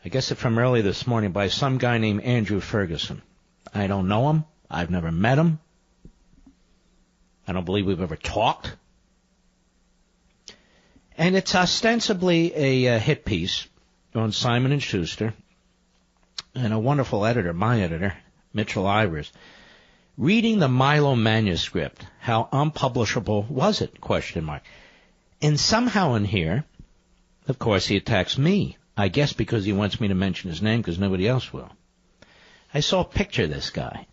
I guess it's from early this morning, by some guy named Andrew Ferguson. I don't know him. I've never met him. I don't believe we've ever talked. And it's ostensibly a hit piece on Simon & Schuster, and a wonderful editor, my editor, Mitchell Ivers, reading the Milo manuscript. How unpublishable was it? ? And somehow in here, of course, he attacks me. I guess because he wants me to mention his name because nobody else will. I saw a picture of this guy.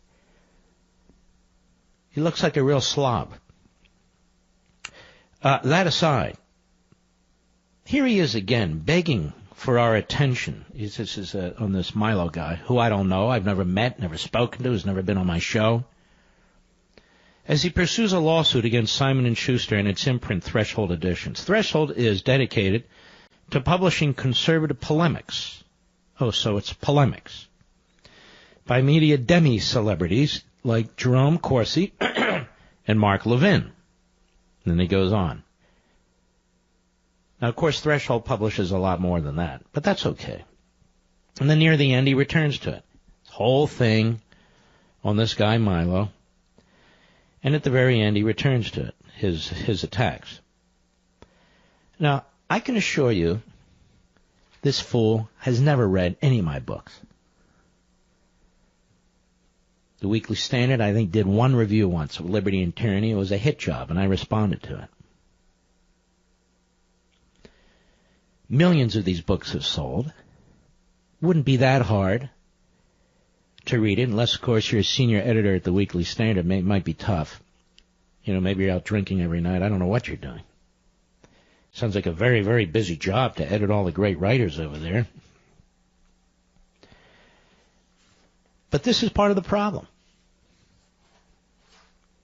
He looks like a real slob. That aside, here he is again, begging for our attention. This is on this Milo guy, who I don't know, I've never met, never spoken to, has never been on my show. As he pursues a lawsuit against Simon & Schuster and its imprint Threshold Editions. Threshold is dedicated to publishing conservative polemics. Oh, so it's polemics. By media demi-celebrities like Jerome Corsi and Mark Levin. And then he goes on. Now, of course, Threshold publishes a lot more than that, but that's okay. And then near the end, he returns to it. This whole thing on this guy, Milo. And at the very end, he returns to it, his attacks. Now, I can assure you, this fool has never read any of my books. The Weekly Standard, I think, did one review once of Liberty and Tyranny. It was a hit job, and I responded to it. Millions of these books have sold. Wouldn't be that hard to read it, unless, of course, you're a senior editor at the Weekly Standard. It might be tough. You know, maybe you're out drinking every night. I don't know what you're doing. Sounds like a very, very busy job to edit all the great writers over there. But this is part of the problem.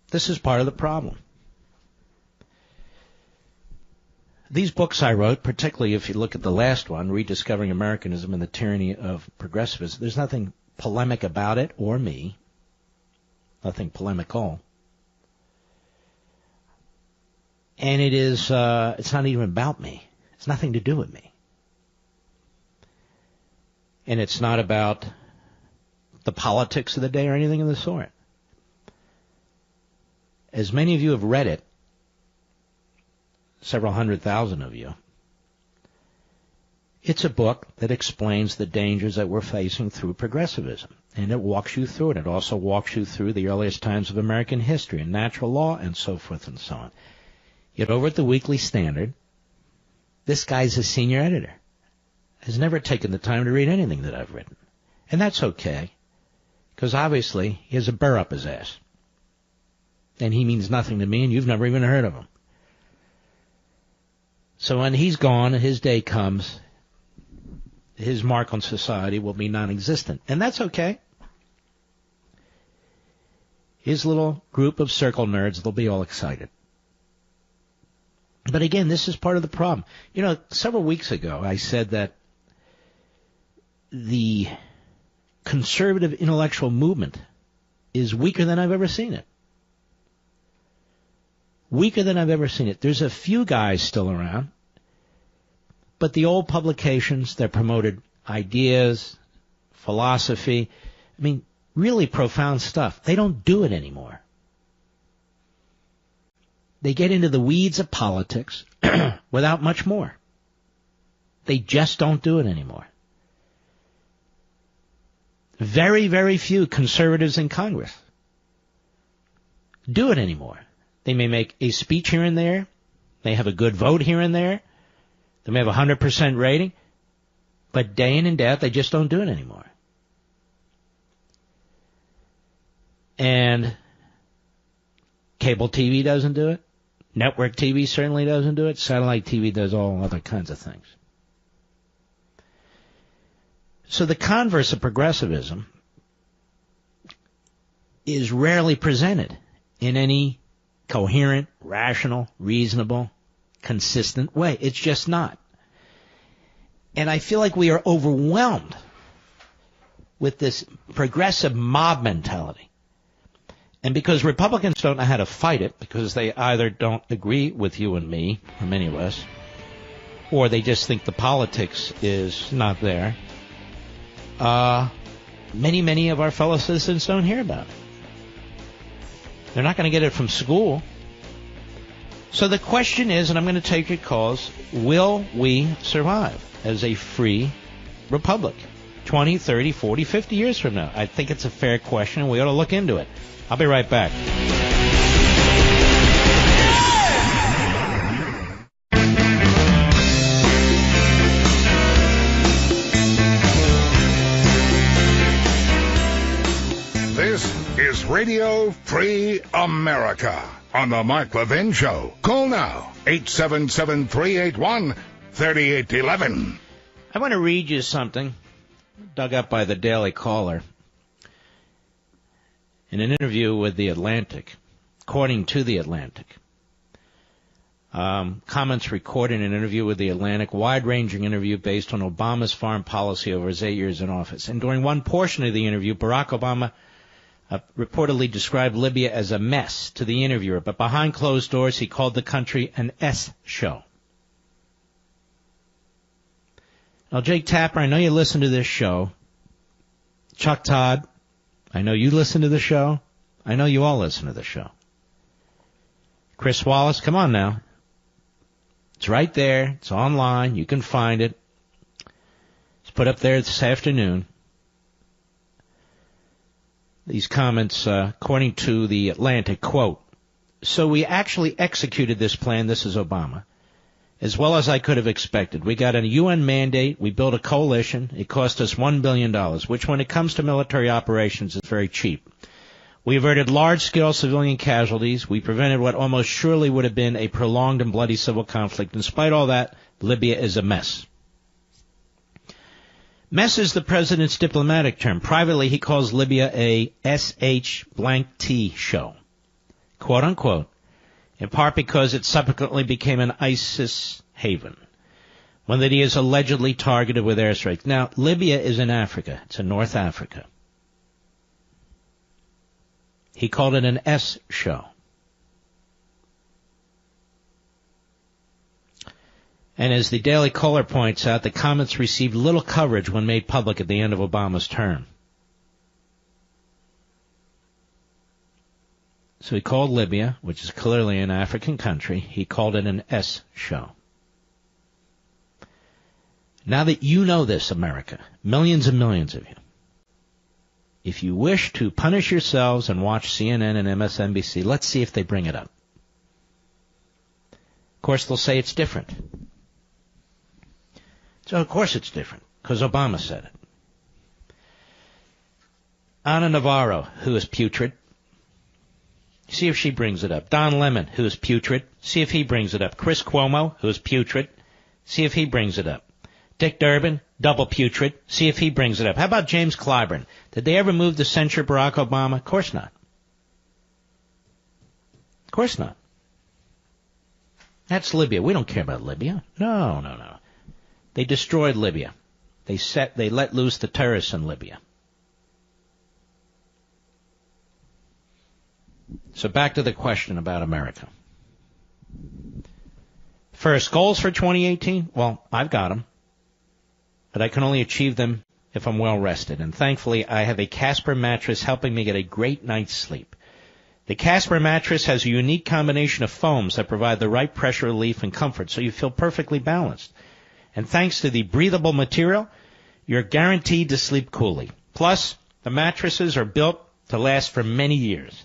This is part of the problem. These books I wrote, particularly if you look at the last one, Rediscovering Americanism and the Tyranny of Progressivism, there's nothing polemic about it or me. Nothing polemical. And it is, it's not even about me. It's nothing to do with me. And it's not about the politics of the day or anything of the sort. As many of you have read it, several 100,000 of you, it's a book that explains the dangers that we're facing through progressivism. And it walks you through it. It also walks you through the earliest times of American history and natural law and so forth and so on. Yet over at the Weekly Standard, this guy's a senior editor. Has never taken the time to read anything that I've written. And that's okay, because obviously he has a burr up his ass. And he means nothing to me, and you've never even heard of him. So when he's gone and his day comes, his mark on society will be non-existent. And that's okay. His little group of circle nerds, they'll be all excited. But again, this is part of the problem. You know, several weeks ago, I said that the conservative intellectual movement is weaker than I've ever seen it. Weaker than I've ever seen it. There's a few guys still around, but the old publications that promoted ideas, philosophy, I mean, really profound stuff, they don't do it anymore. They get into the weeds of politics without much more. They just don't do it anymore. Very, very few conservatives in Congress do it anymore. They may make a speech here and there. They have a good vote here and there. They may have a 100% rating. But day in and day out, they just don't do it anymore. And cable TV doesn't do it. Network TV certainly doesn't do it. Satellite TV does all other kinds of things. So the converse of progressivism is rarely presented in any coherent, rational, reasonable, consistent way. It's just not. And I feel like we are overwhelmed with this progressive mob mentality. And because Republicans don't know how to fight it, because they either don't agree with you and me, or many of us, or they just think the politics is not there, many of our fellow citizens don't hear about it. They're not going to get it from school. So the question is, and I'm going to take your calls, will we survive as a free republic 20, 30, 40, 50 years from now? I think it's a fair question, and we ought to look into it. I'll be right back. is Radio Free America on the Mark Levin Show. Call now, 877-381-3811. I want to read you something dug up by the Daily Caller in an interview with The Atlantic, according to The Atlantic. Comments recorded in an interview with The Atlantic, wide-ranging interview based on Obama's foreign policy over his 8 years in office. And during one portion of the interview, Barack Obama reportedly described Libya as a mess to the interviewer, but behind closed doors he called the country an S show. Now, Jake Tapper, I know you listen to this show. Chuck Todd, I know you listen to the show. I know you all listen to the show. Chris Wallace, come on now. It's right there. It's online. You can find it. It's put up there this afternoon. These comments, according to The Atlantic, quote, "So we actually executed this plan," this is Obama, "as well as I could have expected. We got a UN mandate. We built a coalition. It cost us $1 billion, which when it comes to military operations is very cheap. We averted large-scale civilian casualties. We prevented what almost surely would have been a prolonged and bloody civil conflict. Despite all that, Libya is a mess." Mess is the president's diplomatic term. Privately, he calls Libya a SH-T show, quote-unquote, in part because it subsequently became an ISIS haven, one that he has allegedly targeted with airstrikes. Now, Libya is in Africa. It's in North Africa. He called it an S show. And as the Daily Caller points out, the comments received little coverage when made public at the end of Obama's term. So he called Libya, which is clearly an African country, he called it an S show. Now that you know this, America, millions and millions of you, if you wish to punish yourselves and watch CNN and MSNBC, let's see if they bring it up. Of course, they'll say it's different. So, of course, it's different, because Obama said it. Ana Navarro, who is putrid, see if she brings it up. Don Lemon, who is putrid, see if he brings it up. Chris Cuomo, who is putrid, see if he brings it up. Dick Durbin, double putrid, see if he brings it up. How about James Clyburn? Did they ever move to censure Barack Obama? Of course not. Of course not. That's Libya. We don't care about Libya. No. They destroyed Libya. They let loose the terrorists in Libya. So back to the question about America. First, goals for 2018? Well, I've got them. But I can only achieve them if I'm well rested. And thankfully, I have a Casper mattress helping me get a great night's sleep. The Casper mattress has a unique combination of foams that provide the right pressure relief and comfort, so you feel perfectly balanced. And thanks to the breathable material, you're guaranteed to sleep coolly. Plus, the mattresses are built to last for many years.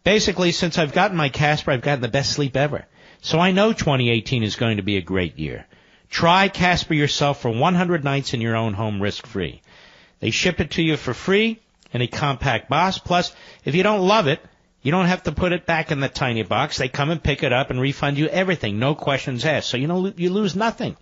Basically, since I've gotten my Casper, I've gotten the best sleep ever. So I know 2018 is going to be a great year. Try Casper yourself for 100 nights in your own home risk-free. They ship it to you for free in a compact box. Plus, if you don't love it, you don't have to put it back in the tiny box. They come and pick it up and refund you everything, no questions asked. So you lose nothing.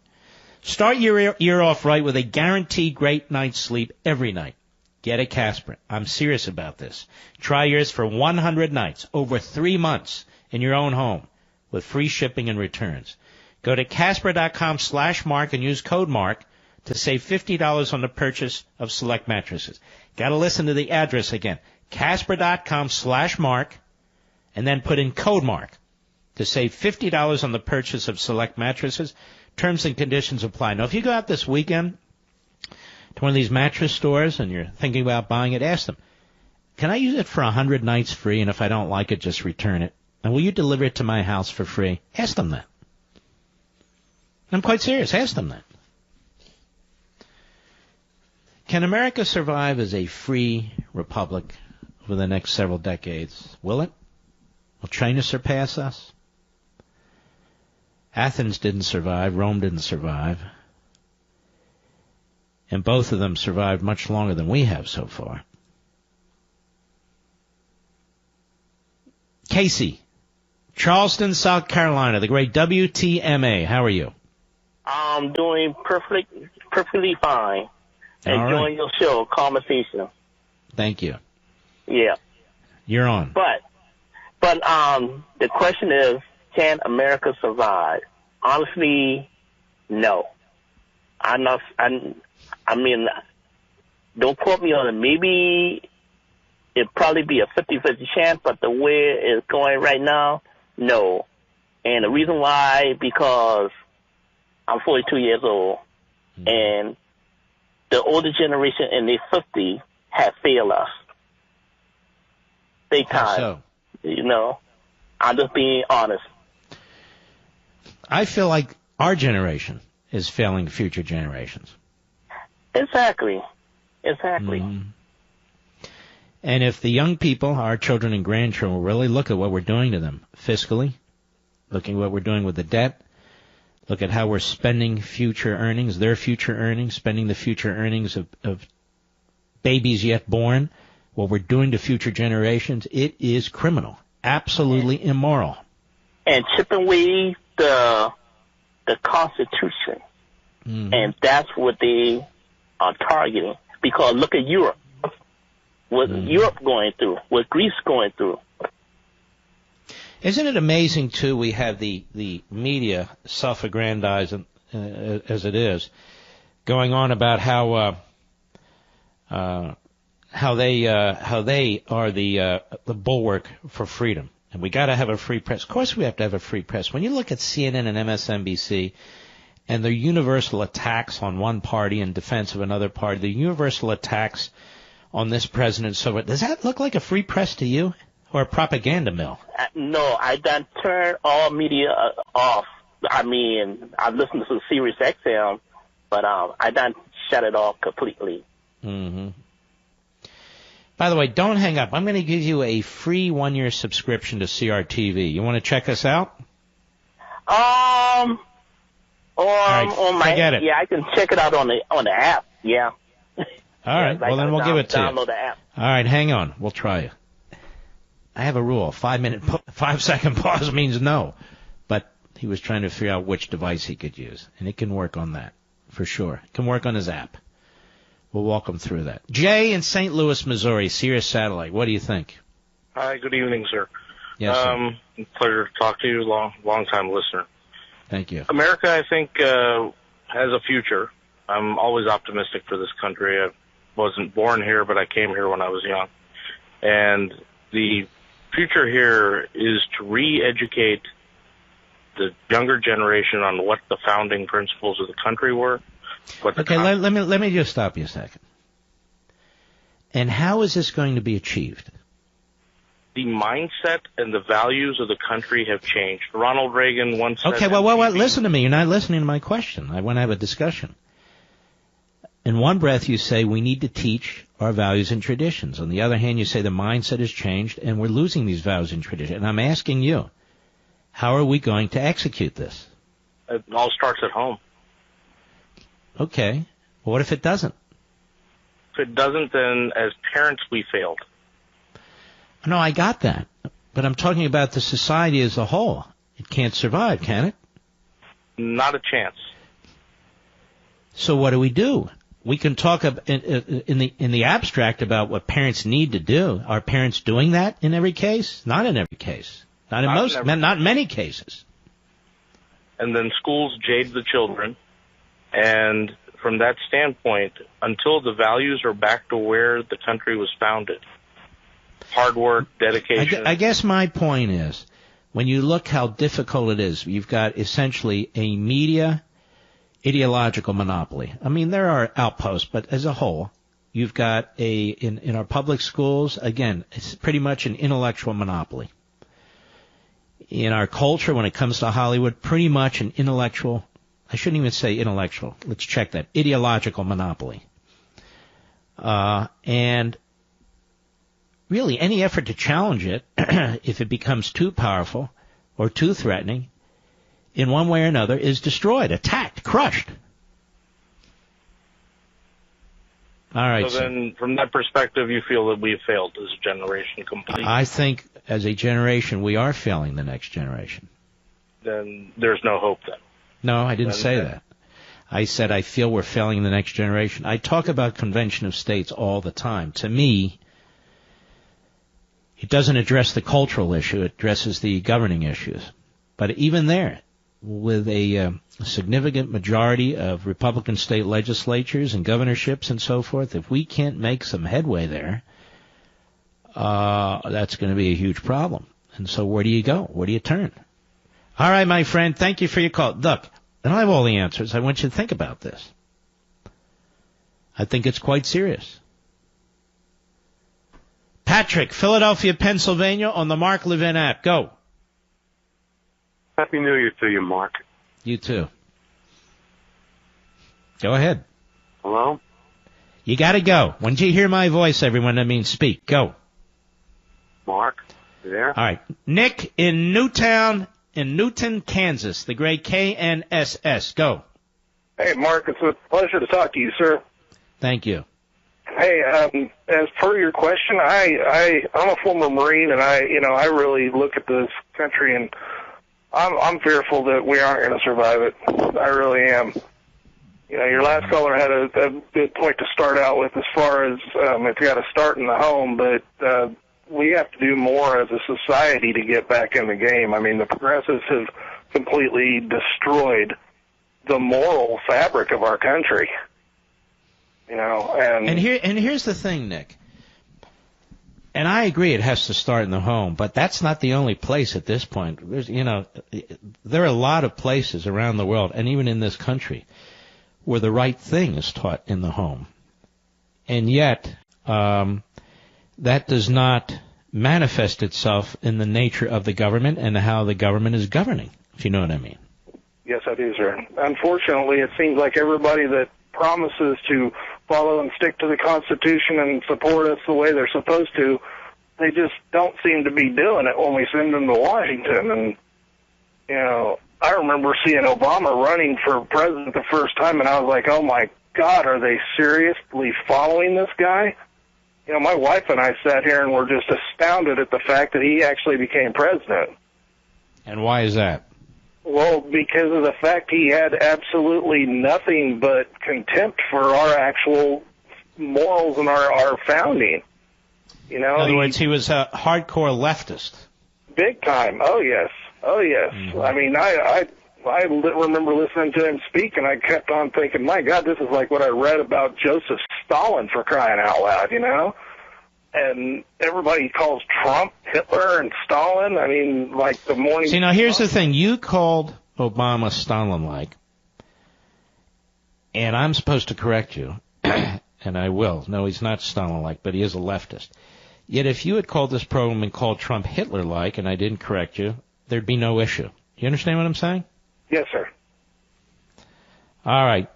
Start your year off right with a guaranteed great night's sleep every night. Get a Casper. I'm serious about this. Try yours for 100 nights, over 3 months, in your own home, with free shipping and returns. Go to Casper.com/Mark and use code MARK to save $50 on the purchase of select mattresses. Got to listen to the address again. Casper.com/Mark and then put in code MARK to save $50 on the purchase of select mattresses. Terms and conditions apply. Now, if you go out this weekend to one of these mattress stores and you're thinking about buying it, ask them, can I use it for 100 nights free, and if I don't like it, just return it? And will you deliver it to my house for free? Ask them that. I'm quite serious. Ask them that. Can America survive as a free republic over the next several decades? Will it? Will China surpass us? Athens didn't survive. Rome didn't survive. And both of them survived much longer than we have so far. Casey, Charleston, South Carolina, the great WTMA. How are you? I'm doing perfectly fine. All Enjoying your show, Conversation. Thank you. Yeah. You're on. But the question is, can America survive? Honestly, no. I mean, don't quote me on it. Maybe it'd probably be a 50-50 chance, but the way it's going right now, no. And the reason why, because I'm 42 years old, and the older generation in their 50s have failed us. Big time. So? You know, I'm just being honest. I feel like our generation is failing future generations. Exactly. And if the young people, our children and grandchildren, will really look at what we're doing to them fiscally, looking at what we're doing with the debt, look at how we're spending future earnings, their future earnings, spending the future earnings of babies yet born, what we're doing to future generations, it is criminal, absolutely immoral. And chip away the Constitution. And that's what they are targeting. Because look at Europe. What Europe going through, what Greece going through. Isn't it amazing, too, we have the media self-aggrandizing, as it is, going on about how they are the bulwark for freedom. And we got to have a free press. Of course we have to have a free press. When you look at CNN and MSNBC and their universal attacks on one party in defense of another party, the universal attacks on this president, so does that look like a free press to you or a propaganda mill? No, I done turn all media off. I mean, I've listened to Sirius XM, but I done shut it off completely. By the way, don't hang up. I'm going to give you a free 1-year subscription to CRTV. You want to check us out? On my, forget it. Yeah, I can check it out on the app. Yeah. All right. Well, then we'll give it to you. Download the app. All right. Hang on. We'll try you. I have a rule. 5-second pause means no. But he was trying to figure out which device he could use, and it can work on that for sure. It can work on his app. We'll walk him through that. Jay in St. Louis, Missouri, Sirius Satellite. What do you think? Hi, good evening, sir. Yes, sir. Pleasure to talk to you, long-time listener. Thank you. America, I think, has a future. I'm always optimistic for this country. I wasn't born here, but I came here when I was young. And the future here is to re-educate the younger generation on what the founding principles of the country were. Okay, let me just stop you a second. And how is this going to be achieved? The mindset and the values of the country have changed. Ronald Reagan once said... Okay, well, listen to me. You're not listening to my question. I want to have a discussion. In one breath, you say we need to teach our values and traditions. On the other hand, you say the mindset has changed and we're losing these values and traditions. And I'm asking you, how are we going to execute this? It all starts at home. Okay. Well, what if it doesn't? If it doesn't, then as parents, we failed. No, I got that. But I'm talking about the society as a whole. It can't survive, can it? Not a chance. So what do? We can talk in the abstract about what parents need to do. Are parents doing that in every case? Not in every case. Not in many cases. And then schools jade the children. And from that standpoint, until the values are back to where the country was founded, hard work, dedication. I guess my point is, when you look how difficult it is, you've got essentially a media ideological monopoly. I mean, there are outposts, but as a whole, you've got in our public schools, again, it's pretty much an intellectual monopoly. In our culture, when it comes to Hollywood, pretty much an intellectual, I shouldn't even say intellectual, let's check that, ideological monopoly. And really, any effort to challenge it, if it becomes too powerful or too threatening, in one way or another, is destroyed, attacked, crushed. All right. So then, from that perspective, you feel that we've failed as a generation completely? I think as a generation, we are failing the next generation. Then there's no hope then. No, I didn't say that. I said I feel we're failing the next generation. I talk about Convention of States all the time. To me, it doesn't address the cultural issue. It addresses the governing issues. But even there, with a significant majority of Republican state legislatures and governorships and so forth, if we can't make some headway there, that's going to be a huge problem. And so where do you go? Where do you turn? All right, my friend, thank you for your call. Look, I don't have all the answers. I want you to think about this. I think it's quite serious. Patrick, Philadelphia, Pennsylvania, on the Mark Levin app. Go. Happy New Year to you, Mark. You too. Go ahead. Hello? You got to go. When you hear my voice, everyone, that means speak. Go. Mark, you there? All right. Nick in Newton, Kansas, the great KNSS. Go. Hey, Mark, it's a pleasure to talk to you, sir. Thank you. Hey, as per your question, I'm a former Marine, and I really look at this country, and I'm fearful that we aren't going to survive it. I really am. You know, your last caller had a good point to start out with as far as it's got to start in the home, but we have to do more as a society to get back in the game. I mean, the progressives have completely destroyed the moral fabric of our country. You know, and here's the thing, Nick. And I agree it has to start in the home, but that's not the only place at this point. There are a lot of places around the world, and even in this country, where the right thing is taught in the home. And yet, that does not manifest itself in the nature of the government and how the government is governing, if you know what I mean. Yes, I do, sir. Unfortunately, it seems like everybody that promises to follow and stick to the Constitution and support us the way they're supposed to, they just don't seem to be doing it when we send them to Washington. And, you know, I remember seeing Obama running for president the first time, and I was like, oh, my God, are they seriously following this guy? You know, my wife and I sat here and were just astounded at the fact that he actually became president. And why is that? Well, because of the fact he had absolutely nothing but contempt for our actual morals and our founding. You know, in other words, he was a hardcore leftist. Big time. Oh, yes. Oh, yes. Mm-hmm. I mean, I remember listening to him speak, and I kept on thinking, my God, this is like what I read about Joseph Stalin, for crying out loud, you know? And everybody calls Trump Hitler and Stalin. I mean, like the morning... See, now here's the thing. You called Obama Stalin-like, and I'm supposed to correct you, and I will. No, he's not Stalin-like, but he is a leftist. Yet if you had called this program and called Trump Hitler-like, and I didn't correct you, there'd be no issue. You understand what I'm saying? Yes, sir. All right.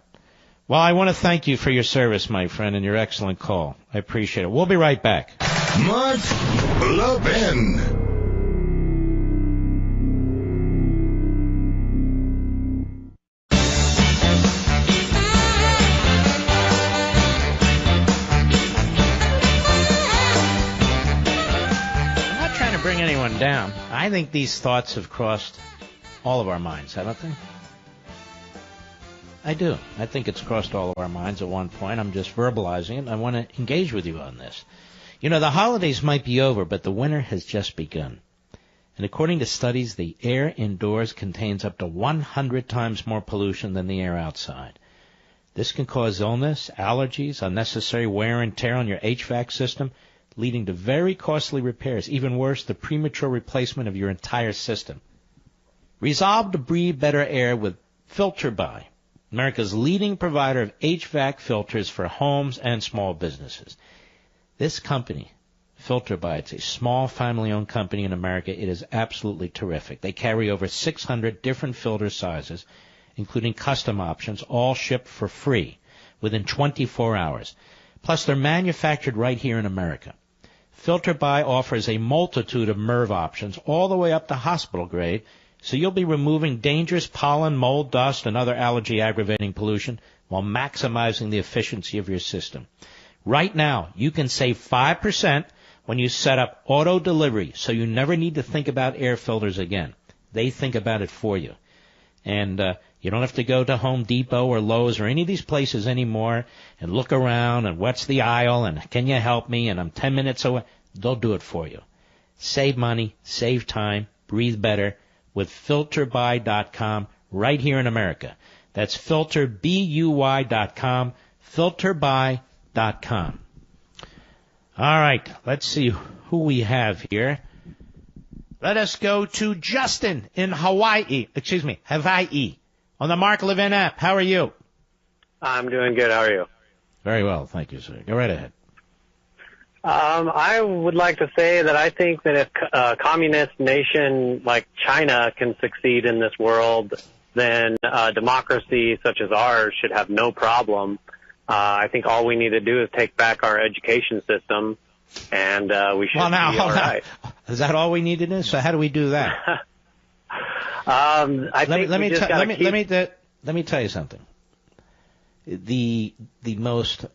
Well, I want to thank you for your service, my friend, and your excellent call. I appreciate it. We'll be right back. Mark Levin. I'm not trying to bring anyone down. I think these thoughts have crossed all of our minds, haven't they? I do. I think it's crossed all of our minds at one point. I'm just verbalizing it, and I want to engage with you on this. You know, the holidays might be over, but the winter has just begun. And according to studies, the air indoors contains up to 100 times more pollution than the air outside. This can cause illness, allergies, unnecessary wear and tear on your HVAC system, leading to very costly repairs. Even worse, the premature replacement of your entire system. Resolve to breathe better air with Filter By, America's leading provider of HVAC filters for homes and small businesses. This company, Filter By, it's a small family-owned company in America. It is absolutely terrific. They carry over 600 different filter sizes, including custom options, all shipped for free within 24 hours. Plus, they're manufactured right here in America. Filter By offers a multitude of MERV options, all the way up to hospital grade, so you'll be removing dangerous pollen, mold, dust, and other allergy-aggravating pollution while maximizing the efficiency of your system. Right now, you can save 5% when you set up auto delivery, so you never need to think about air filters again. They think about it for you. And you don't have to go to Home Depot or Lowe's or any of these places anymore and look around and what's the aisle and can you help me and I'm 10 minutes away. They'll do it for you. Save money, save time, breathe better with filterbuy.com right here in America. That's filterbuy.com, filterbuy.com. All right, let's see who we have here. Let us go to Justin in Hawaii, on the Mark Levin app. How are you? I'm doing good. How are you? Very well, thank you, sir. Go right ahead. I would like to say that I think that if a communist nation like China can succeed in this world, then democracy such as ours should have no problem. I think all we need to do is take back our education system, and we should be all right. Is that all we need to do? So how do we do that? Let me tell you something. The most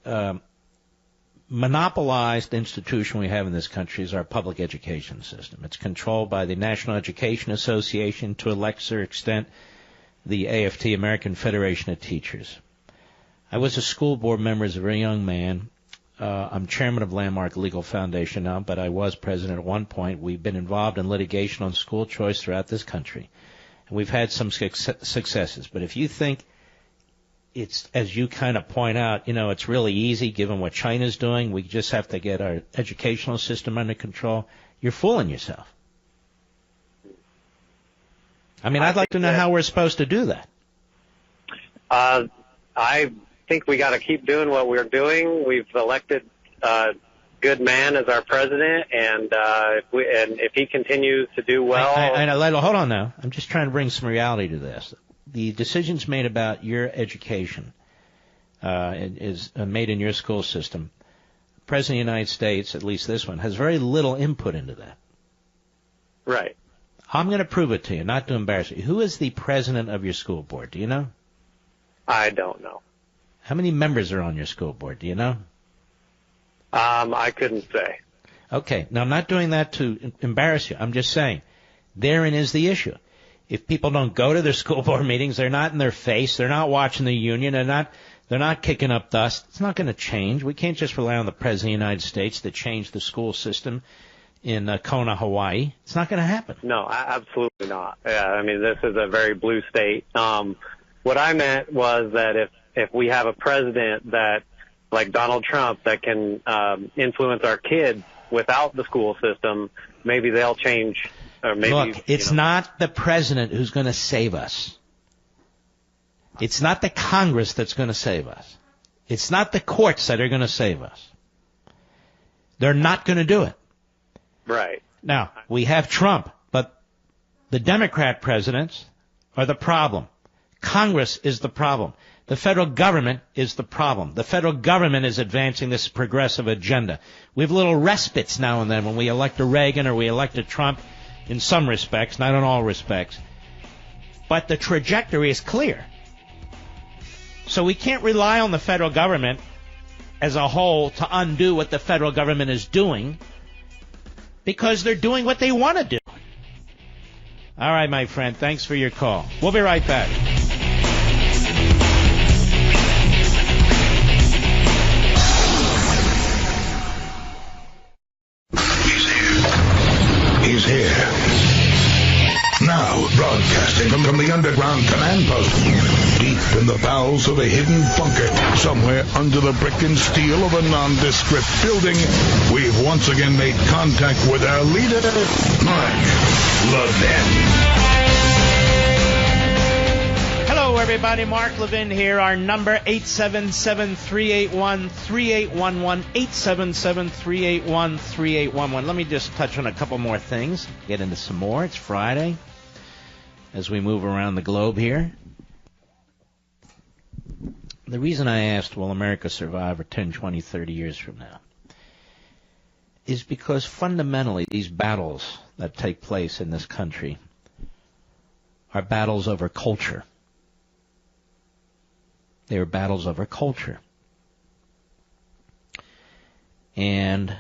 monopolized institution we have in this country is our public education system. It's controlled by the National Education Association, to a lesser extent, the AFT, American Federation of Teachers. I was a school board member as a very young man. I'm chairman of Landmark Legal Foundation now, but I was president at one point. We've been involved in litigation on school choice throughout this country, and we've had some successes. But if you think it's, as you kind of point out, it's really easy given what China's doing, we just have to get our educational system under control, you're fooling yourself. I mean, I'd like to know how we're supposed to do that. I think we got to keep doing what we're doing. We've elected a good man as our president, and if he continues to do well. Hold on now. I'm just trying to bring some reality to this. The decisions made about your education is made in your school system. The President of the United States, at least this one, has very little input into that. Right. I'm going to prove it to you, not to embarrass you. Who is the president of your school board? Do you know? I don't know. How many members are on your school board? Do you know? I couldn't say. Okay. Now, I'm not doing that to embarrass you. I'm just saying, therein is the issue. If people don't go to their school board meetings, they're not in their face, they're not watching the union, they're not kicking up dust, it's not going to change. We can't just rely on the President of the United States to change the school system in Kona, Hawaii. It's not going to happen. No, absolutely not. Yeah, I mean, this is a very blue state. What I meant was that if we have a president that, like Donald Trump, that can influence our kids without the school system, maybe they'll change. Or maybe, look, it's not the president who's going to save us. It's not the Congress that's going to save us. It's not the courts that are going to save us. They're not going to do it. Right. Now, we have Trump, but the Democrat presidents are the problem. Congress is the problem. The federal government is the problem. The federal government is advancing this progressive agenda. We have little respites now and then when we elect a Reagan or we elect a Trump in some respects, not in all respects. But the trajectory is clear. So we can't rely on the federal government as a whole to undo what the federal government is doing because they're doing what they want to do. All right, my friend, thanks for your call. We'll be right back. He's here. Now, broadcasting from the underground command post, deep in the bowels of a hidden bunker, somewhere under the brick and steel of a nondescript building, we've once again made contact with our leader, Mark Levin. Hello, everybody. Mark Levin here. Our number, 877-381-3811, 877-381-3811. Let me just touch on a couple more things, get into some more. It's Friday as we move around the globe here. The reason I asked, will America survive for 10, 20, 30 years from now, is because fundamentally these battles that take place in this country are battles over culture. They are battles over culture. And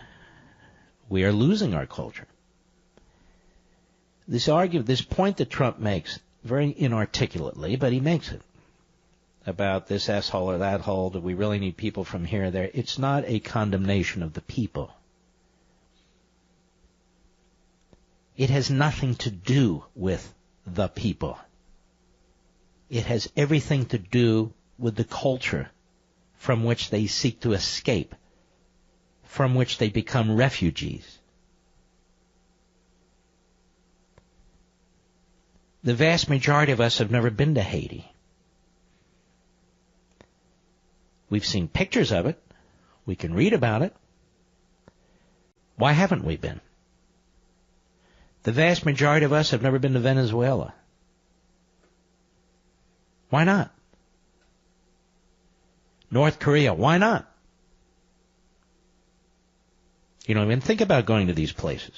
we are losing our culture. This point that Trump makes, very inarticulately, but he makes it, about this asshole or that hole, do we really need people from here or there? It's not a condemnation of the people. It has nothing to do with the people. It has everything to do with the culture from which they seek to escape, from which they become refugees. The vast majority of us have never been to Haiti. We've seen pictures of it. We can read about it. Why haven't we been? The vast majority of us have never been to Venezuela. Why not? North Korea, why not? You don't even think about going to these places.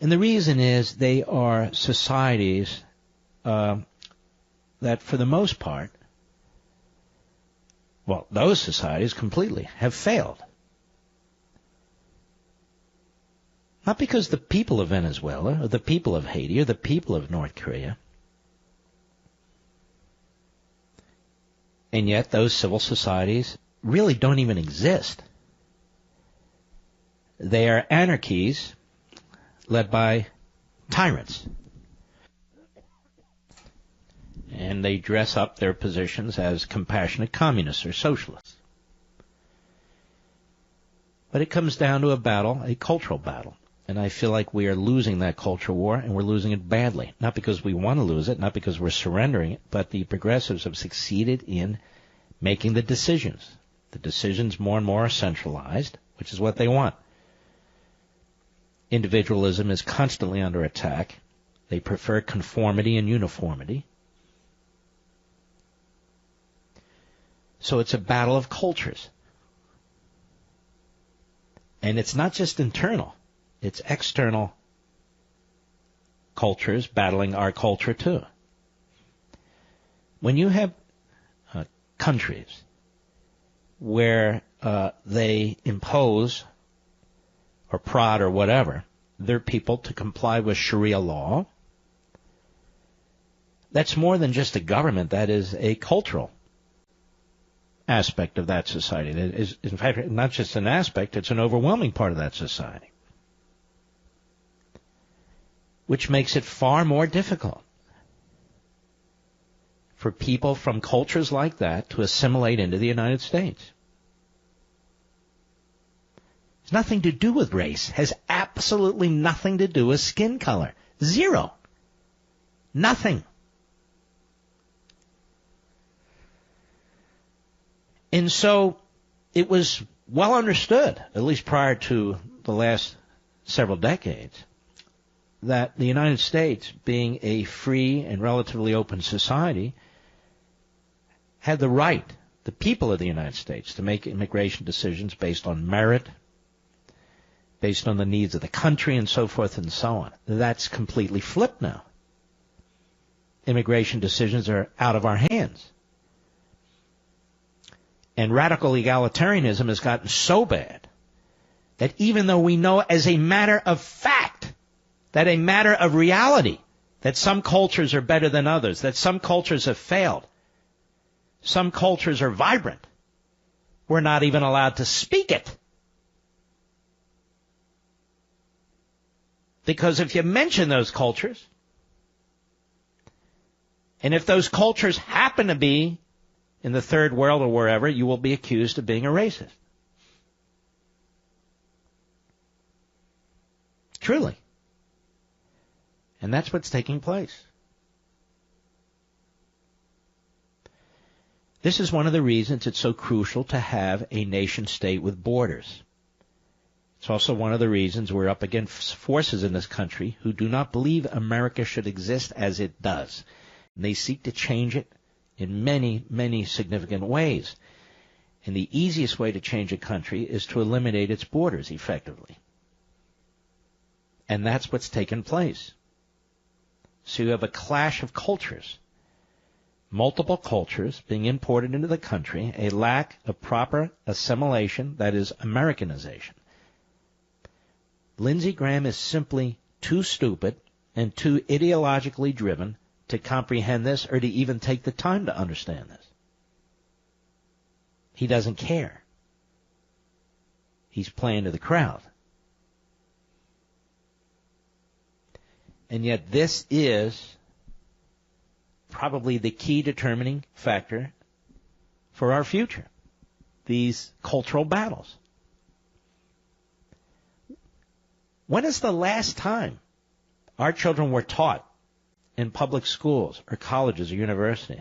And the reason is they are societies that for the most part, well, those societies completely have failed. Not because the people of Venezuela or the people of Haiti or the people of North Korea. And yet those civil societies really don't even exist. They are anarchies led by tyrants. And they dress up their positions as compassionate communists or socialists. But it comes down to a battle, a cultural battle. And I feel like we are losing that cultural war, and we're losing it badly. Not because we want to lose it, not because we're surrendering it, but the progressives have succeeded in making the decisions. The decisions more and more are centralized, which is what they want. Individualism is constantly under attack. They prefer conformity and uniformity. So it's a battle of cultures. And it's not just internal. It's external cultures battling our culture too. When you have countries where they impose or prod or whatever their people to comply with Sharia law, that's more than just a government. That is a cultural aspect of that society. It is, in fact, not just an aspect, it's an overwhelming part of that society, which makes it far more difficult for people from cultures like that to assimilate into the United States. It's nothing to do with race. Has absolutely nothing to do with skin color. Zero. Nothing. And so it was well understood, at least prior to the last several decades, that the United States, being a free and relatively open society, had the right, the people of the United States, to make immigration decisions based on merit, based on the needs of the country, and so forth and so on. That's completely flipped now. Immigration decisions are out of our hands. And radical egalitarianism has gotten so bad that even though we know as a matter of fact, that a matter of reality, that some cultures are better than others, that some cultures have failed, some cultures are vibrant, we're not even allowed to speak it. Because if you mention those cultures, and if those cultures happen to be in the third world or wherever, you will be accused of being a racist. Truly. And that's what's taking place. This is one of the reasons it's so crucial to have a nation state with borders. It's also one of the reasons we're up against forces in this country who do not believe America should exist as it does. And they seek to change it in many, many significant ways. And the easiest way to change a country is to eliminate its borders effectively. And that's what's taken place. So you have a clash of cultures. multiple cultures being imported into the country, a lack of proper assimilation, that is, Americanization. Lindsey Graham is simply too stupid and too ideologically driven to comprehend this or to even take the time to understand this. He doesn't care. He's playing to the crowd. And yet this is probably the key determining factor for our future, these cultural battles. When is the last time our children were taught in public schools or colleges or universities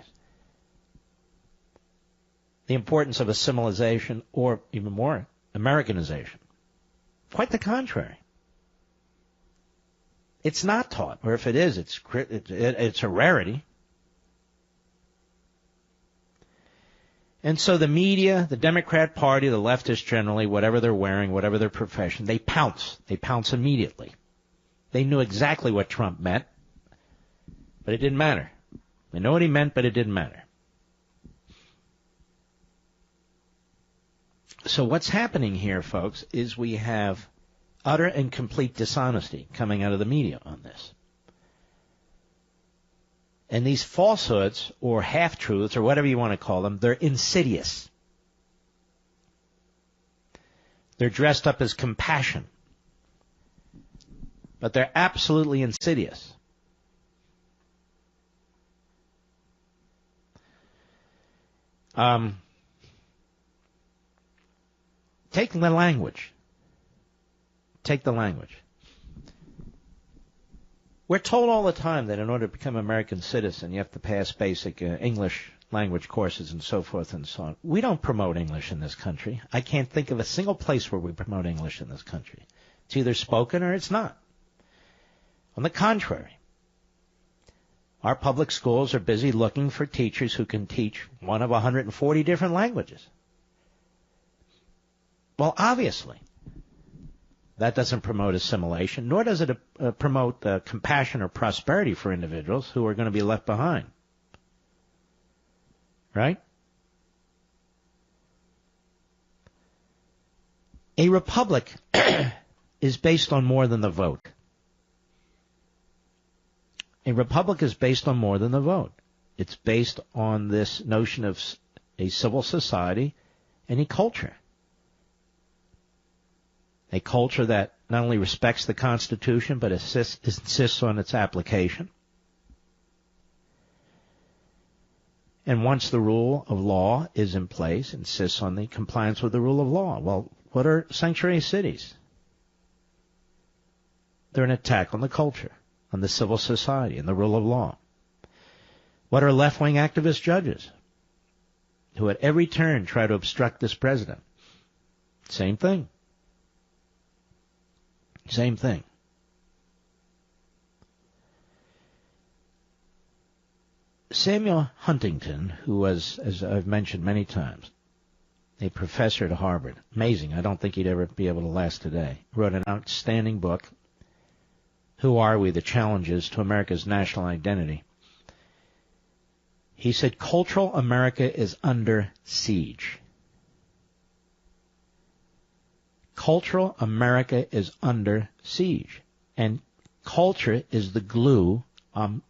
the importance of assimilation or even more, Americanization? Quite the contrary. It's not taught, or if it is, it's a rarity. And so the media, the Democrat Party, the leftists generally, whatever they're wearing, whatever their profession, they pounce. They pounce immediately. They knew exactly what Trump meant, but it didn't matter. They know what he meant, but it didn't matter. So what's happening here, folks, is we have utter and complete dishonesty coming out of the media on this. And these falsehoods, or half-truths, or whatever you want to call them, they're insidious. They're dressed up as compassion. But they're absolutely insidious. Take the language. Take the language. We're told all the time that in order to become an American citizen, you have to pass basic English language courses and so forth and so on. We don't promote English in this country. I can't think of a single place where we promote English in this country. It's either spoken or it's not. On the contrary, our public schools are busy looking for teachers who can teach one of 140 different languages. Well, obviously, that doesn't promote assimilation, nor does it promote compassion or prosperity for individuals who are going to be left behind. Right? A republic is based on more than the vote. A republic is based on more than the vote. It's based on this notion of a civil society and a culture. A culture that not only respects the Constitution, but insists on its application. And once the rule of law is in place, insists on the compliance with the rule of law. Well, what are sanctuary cities? They're an attack on the culture, on the civil society, and the rule of law. What are left-wing activist judges who at every turn try to obstruct this president? Same thing. Same thing. Samuel Huntington, who was, as I've mentioned many times, a professor at Harvard, amazing, I don't think he'd ever be able to last today, wrote an outstanding book, Who Are We? The Challenges to America's National Identity. He said, cultural America is under siege. Cultural America is under siege. And culture is the glue, I'm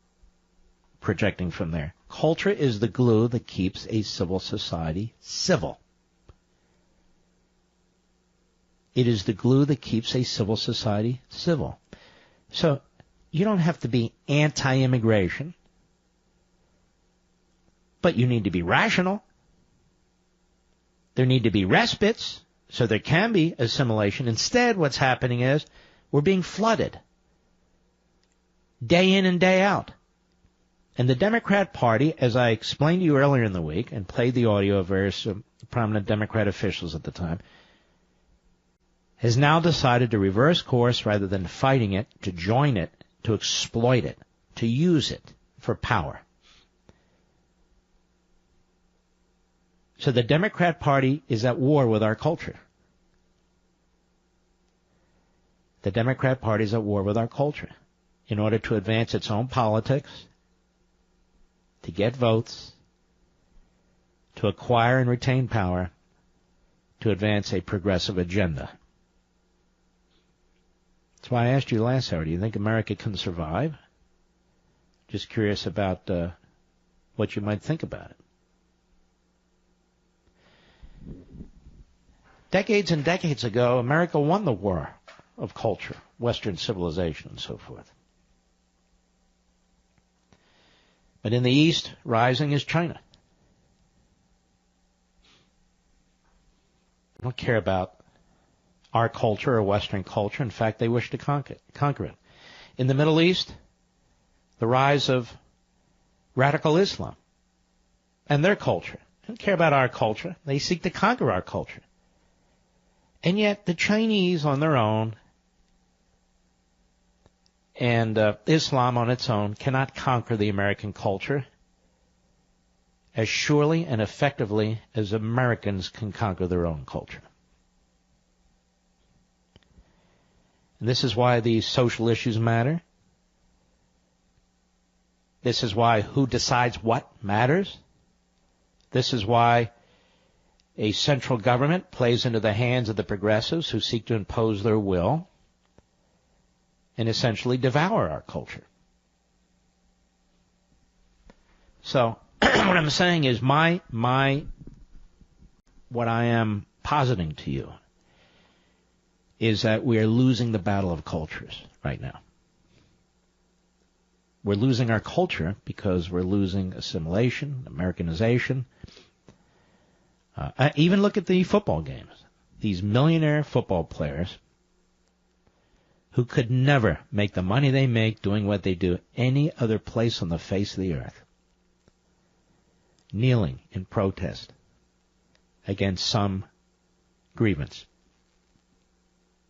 projecting from there. Culture is the glue that keeps a civil society civil. It is the glue that keeps a civil society civil. So you don't have to be anti-immigration, but you need to be rational. There need to be respites. So there can be assimilation. Instead, what's happening is we're being flooded day in and day out. And the Democrat Party, as I explained to you earlier in the week and played the audio of various prominent Democrat officials at the time, has now decided to reverse course rather than fighting it, to join it, to exploit it, to use it for power. So the Democrat Party is at war with our culture. The Democrat Party is at war with our culture in order to advance its own politics, to get votes, to acquire and retain power to advance a progressive agenda. That's why I asked you last hour, do you think America can survive? Just curious about what you might think about it. Decades and decades ago, America won the war of culture, Western civilization, and so forth. But in the East, rising is China. They don't care about our culture or Western culture. In fact, they wish to conquer it. In the Middle East, the rise of radical Islam and their culture. They don't care about our culture. They seek to conquer our culture. And yet the Chinese on their own and Islam on its own cannot conquer the American culture as surely and effectively as Americans can conquer their own culture. And this is why these social issues matter. This is why who decides what matters. This is why a central government plays into the hands of the progressives who seek to impose their will and essentially devour our culture. So what I'm saying is what I am positing to you is that we are losing the battle of cultures right now. We're losing our culture because we're losing assimilation, Americanization. Even look at the football games. These millionaire football players who could never make the money they make doing what they do any other place on the face of the earth, kneeling in protest against some grievance.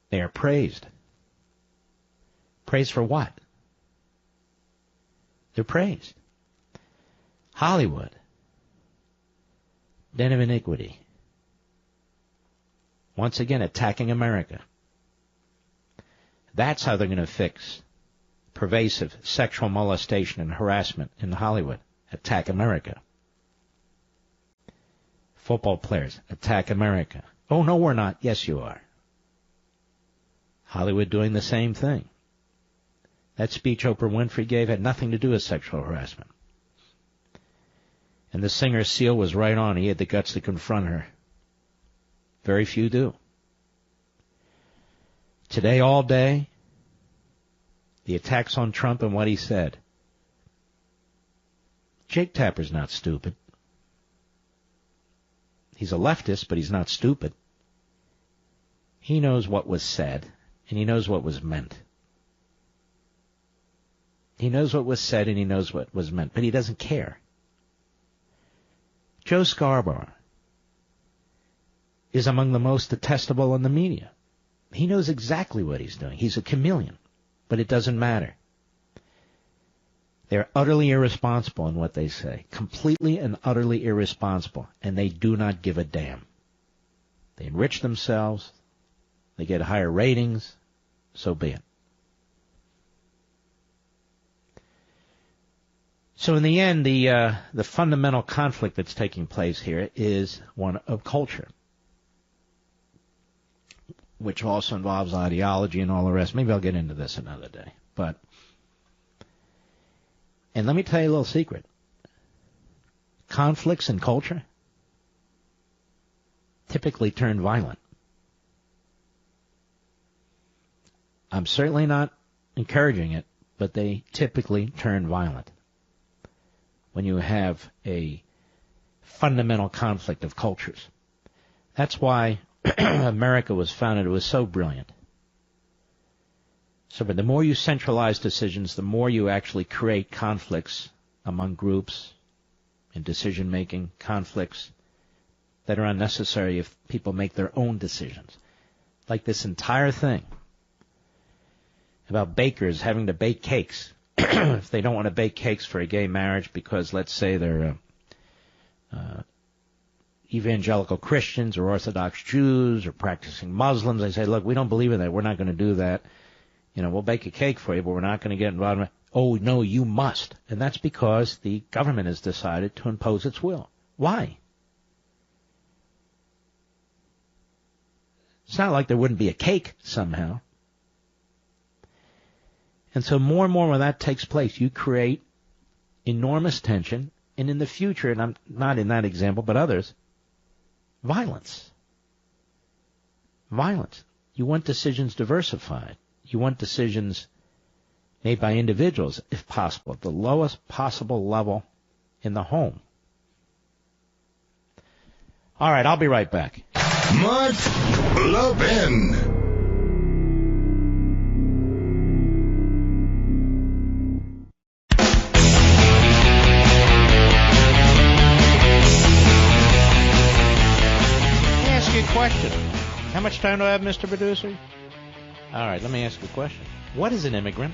They are praised. Praised for what? They're praised. Hollywood, den of iniquity. Once again, attacking America. That's how they're going to fix pervasive sexual molestation and harassment in Hollywood. Attack America. Football players, attack America. Oh, no, we're not. Yes, you are. Hollywood doing the same thing. That speech Oprah Winfrey gave had nothing to do with sexual harassment. And the singer Seal was right on. He had the guts to confront her. Very few do. Today, all day, the attacks on Trump and what he said. Jake Tapper's not stupid. He's a leftist, but he's not stupid. He knows what was said, and he knows what was meant. He knows what was said, and he knows what was meant, but he doesn't care. Joe Scarborough is among the most detestable in the media. He knows exactly what he's doing. He's a chameleon, but it doesn't matter. They're utterly irresponsible in what they say, completely and utterly irresponsible, and they do not give a damn. They enrich themselves. They get higher ratings. So be it. So in the end, the fundamental conflict that's taking place here is one of culture, which also involves ideology and all the rest. Maybe I'll get into this another day. And let me tell you a little secret. Conflicts in culture typically turn violent. I'm certainly not encouraging it, but they typically turn violent when you have a fundamental conflict of cultures. That's why America was founded. It was so brilliant. So, but the more you centralize decisions, the more you actually create conflicts among groups in decision-making, conflicts that are unnecessary if people make their own decisions. Like this entire thing about bakers having to bake cakes if they don't want to bake cakes for a gay marriage because, let's say, they're evangelical Christians or Orthodox Jews or practicing Muslims. They say, look, we don't believe in that. We're not going to do that. You know, we'll bake a cake for you, but we're not going to get involved in it. Oh, no, you must. And that's because the government has decided to impose its will. Why? It's not like there wouldn't be a cake somehow. And so more and more when that takes place, you create enormous tension, and in the future, and I'm not in that example, but others, violence. Violence. You want decisions diversified. You want decisions made by individuals, if possible, at the lowest possible level in the home. All right, I'll be right back. Mark Levin. Question. How much time do I have, Mr. Producer? All right, let me ask you a question. What is an immigrant?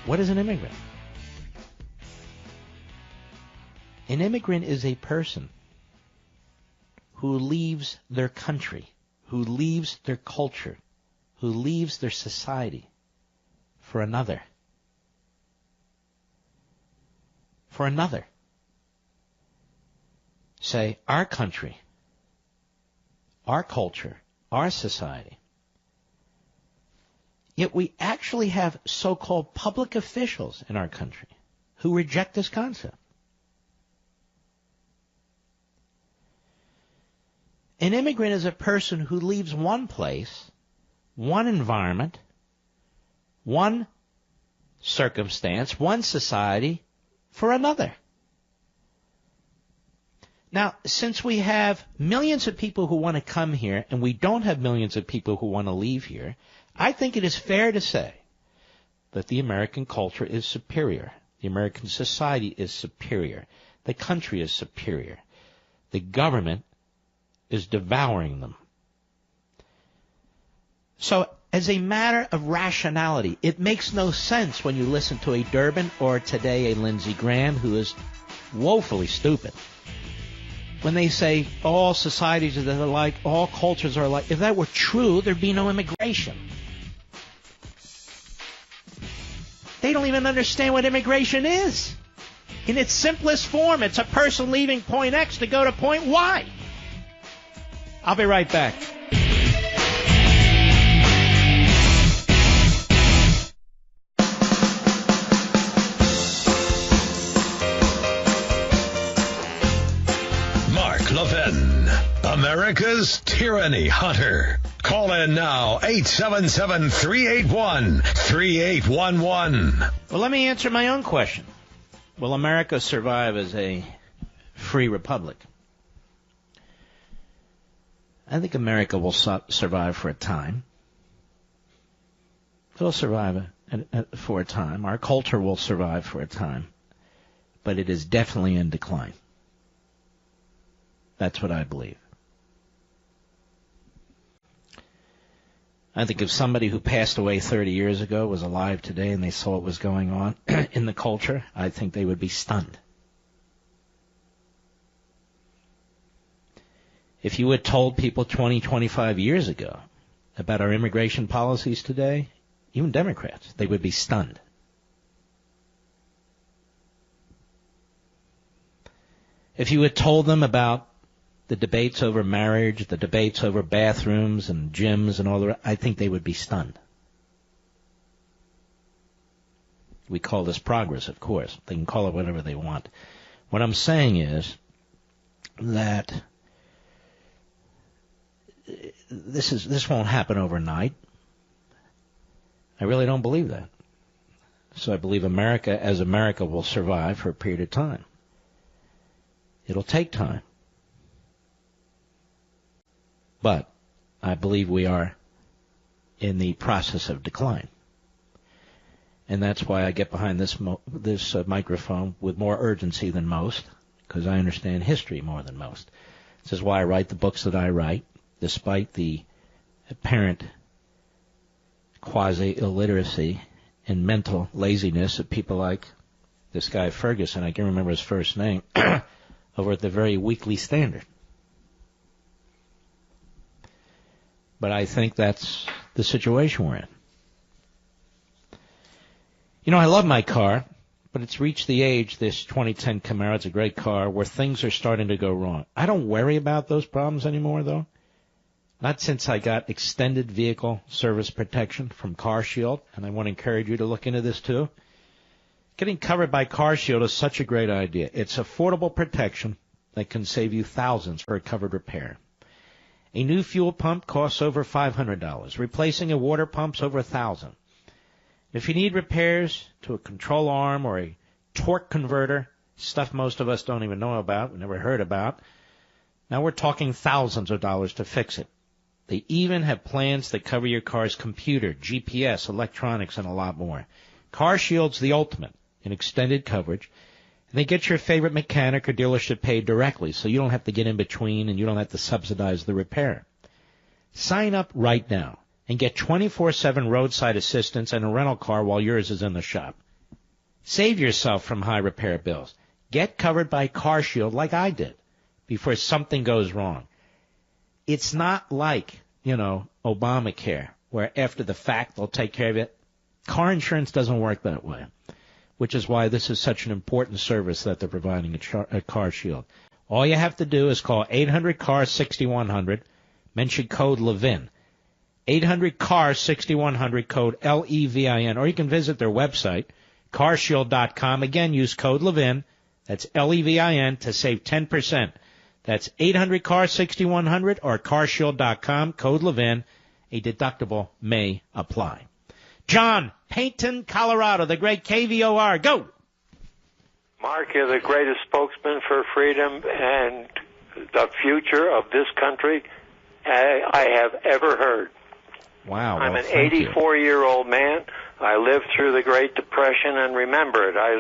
What is an immigrant? An immigrant is a person who leaves their country, who leaves their culture, who leaves their society for another. For another. Say, our country, our culture, our society. Yet we actually have so-called public officials in our country who reject this concept. An immigrant is a person who leaves one place, one environment, one circumstance, one society for another. Now, since we have millions of people who want to come here and we don't have millions of people who want to leave here, I think it is fair to say that the American culture is superior. The American society is superior. The country is superior. The government is devouring them. So, as a matter of rationality, it makes no sense when you listen to a Durbin or today a Lindsey Graham who is woefully stupid. When they say all societies are alike, all cultures are alike, if that were true, there'd be no immigration. They don't even understand what immigration is. In its simplest form, it's a person leaving point X to go to point Y. I'll be right back. Levin, America's tyranny hunter. Call in now, 877-381-3811. Well, let me answer my own question. Will America survive as a free republic? I think America will survive for a time. It will survive for a time. Our culture will survive for a time. But it is definitely in decline. That's what I believe. I think if somebody who passed away 30 years ago was alive today and they saw what was going on in the culture, I think they would be stunned. If you had told people 20, 25 years ago about our immigration policies today, even Democrats, they would be stunned. If you had told them about the debates over marriage, the debates over bathrooms and gyms and all the rest, I think they would be stunned. We call this progress, of course. They can call it whatever they want. What I'm saying is that this won't happen overnight. I really don't believe that. So I believe America as America will survive for a period of time. It'll take time. But I believe we are in the process of decline. And that's why I get behind this microphone with more urgency than most, because I understand history more than most. This is why I write the books that I write, despite the apparent quasi-illiteracy and mental laziness of people like this guy Ferguson, I can't remember his first name, over at the very Weekly Standard. But I think that's the situation we're in. You know, I love my car, but it's reached the age, this 2010 Camaro, it's a great car, where things are starting to go wrong. I don't worry about those problems anymore, though. Not since I got extended vehicle service protection from CarShield, and I want to encourage you to look into this, too. Getting covered by CarShield is such a great idea. It's affordable protection that can save you thousands for a covered repair. A new fuel pump costs over $500. Replacing a water pump's over $1,000. If you need repairs to a control arm or a torque converter, stuff most of us don't even know about, we never heard about, now we're talking thousands of dollars to fix it. They even have plans that cover your car's computer, GPS, electronics, and a lot more. CarShield's the ultimate in extended coverage, and they get your favorite mechanic or dealership paid directly, so you don't have to get in between and you don't have to subsidize the repair. Sign up right now and get 24/7 roadside assistance and a rental car while yours is in the shop. Save yourself from high repair bills. Get covered by CarShield like I did before something goes wrong. It's not like, Obamacare, where after the fact they'll take care of it. Car insurance doesn't work that way, which is why this is such an important service that they're providing at CarShield. All you have to do is call 800-CAR-6100, mention code Levin. 800-CAR-6100, code Levin, or you can visit their website, carshield.com. Again, use code Levin, that's Levin, to save 10%. That's 800-CAR-6100 or carshield.com, code Levin. A deductible may apply. John, Payton, Colorado, the great KVOR. Go! Mark, you're the greatest spokesman for freedom and the future of this country I have ever heard. Wow. I'm an 84-year-old man. I lived through the Great Depression and remember it. I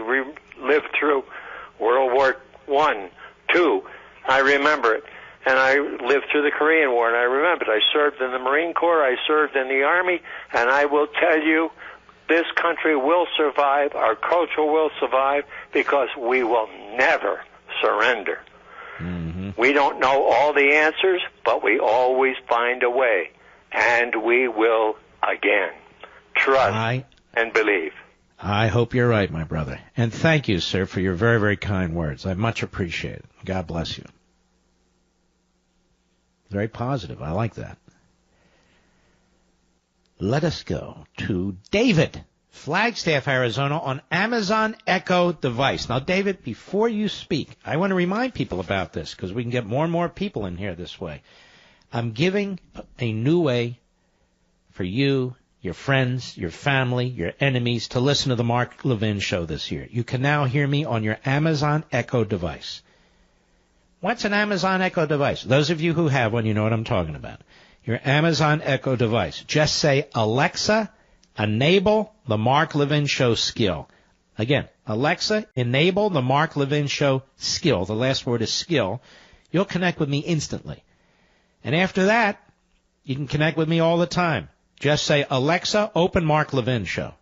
lived through World War I, II. I remember it. And I lived through the Korean War, and I remember it. I served in the Marine Corps. I served in the Army. And I will tell you, this country will survive. Our culture will survive because we will never surrender. Mm-hmm. We don't know all the answers, but we always find a way. And we will again. Trust and believe. I hope you're right, my brother. And thank you, sir, for your very, very kind words. I much appreciate it. God bless you. Very positive. I like that. Let us go to David, Flagstaff, Arizona, on Amazon Echo device. Now, David, before you speak, I want to remind people about this because we can get more and more people in here this way. I'm giving a new way for you, your friends, your family, your enemies to listen to the Mark Levin Show this year. You can now hear me on your Amazon Echo device. What's an Amazon Echo device? Those of you who have one, you know what I'm talking about. Your Amazon Echo device. Just say, Alexa, enable the Mark Levin Show skill. Again, Alexa, enable the Mark Levin Show skill. The last word is skill. You'll connect with me instantly. And after that, you can connect with me all the time. Just say, Alexa, open Mark Levin Show.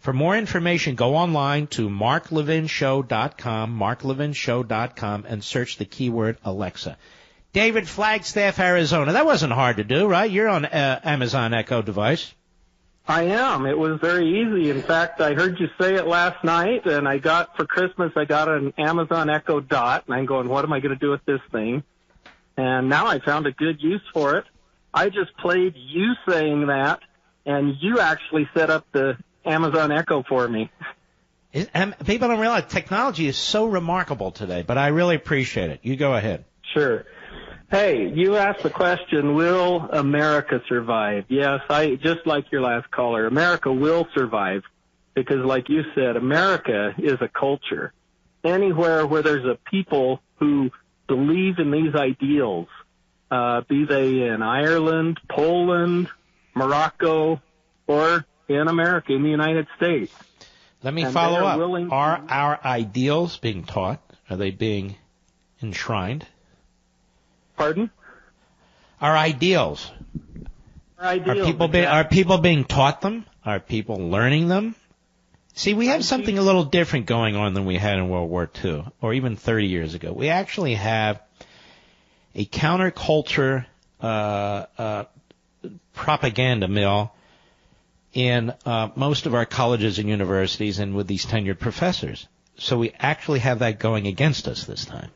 For more information, go online to marklevinshow.com, marklevinshow.com, and search the keyword Alexa. David, Flagstaff, Arizona. That wasn't hard to do, right? You're on Amazon Echo device. I am. It was very easy. In fact, I heard you say it last night, and for Christmas, I got an Amazon Echo Dot, and I'm going, what am I going to do with this thing? And now I found a good use for it. I just played you saying that, and you actually set up the Amazon Echo for me. People don't realize technology is so remarkable today, but I really appreciate it. You go ahead. Sure. Hey, you asked the question, will America survive? Yes, just like your last caller, America will survive because, like you said, America is a culture. Anywhere where there's a people who believe in these ideals, be they in Ireland, Poland, Morocco, or in America, in the United States. Let me follow up. Are our ideals being taught? Are they being enshrined? Pardon? Our ideals. Are people being taught them? Are people learning them? See, we have something a little different going on than we had in World War II, or even 30 years ago. We actually have a counterculture propaganda mill in most of our colleges and universities and with these tenured professors. So we actually have that going against us this time.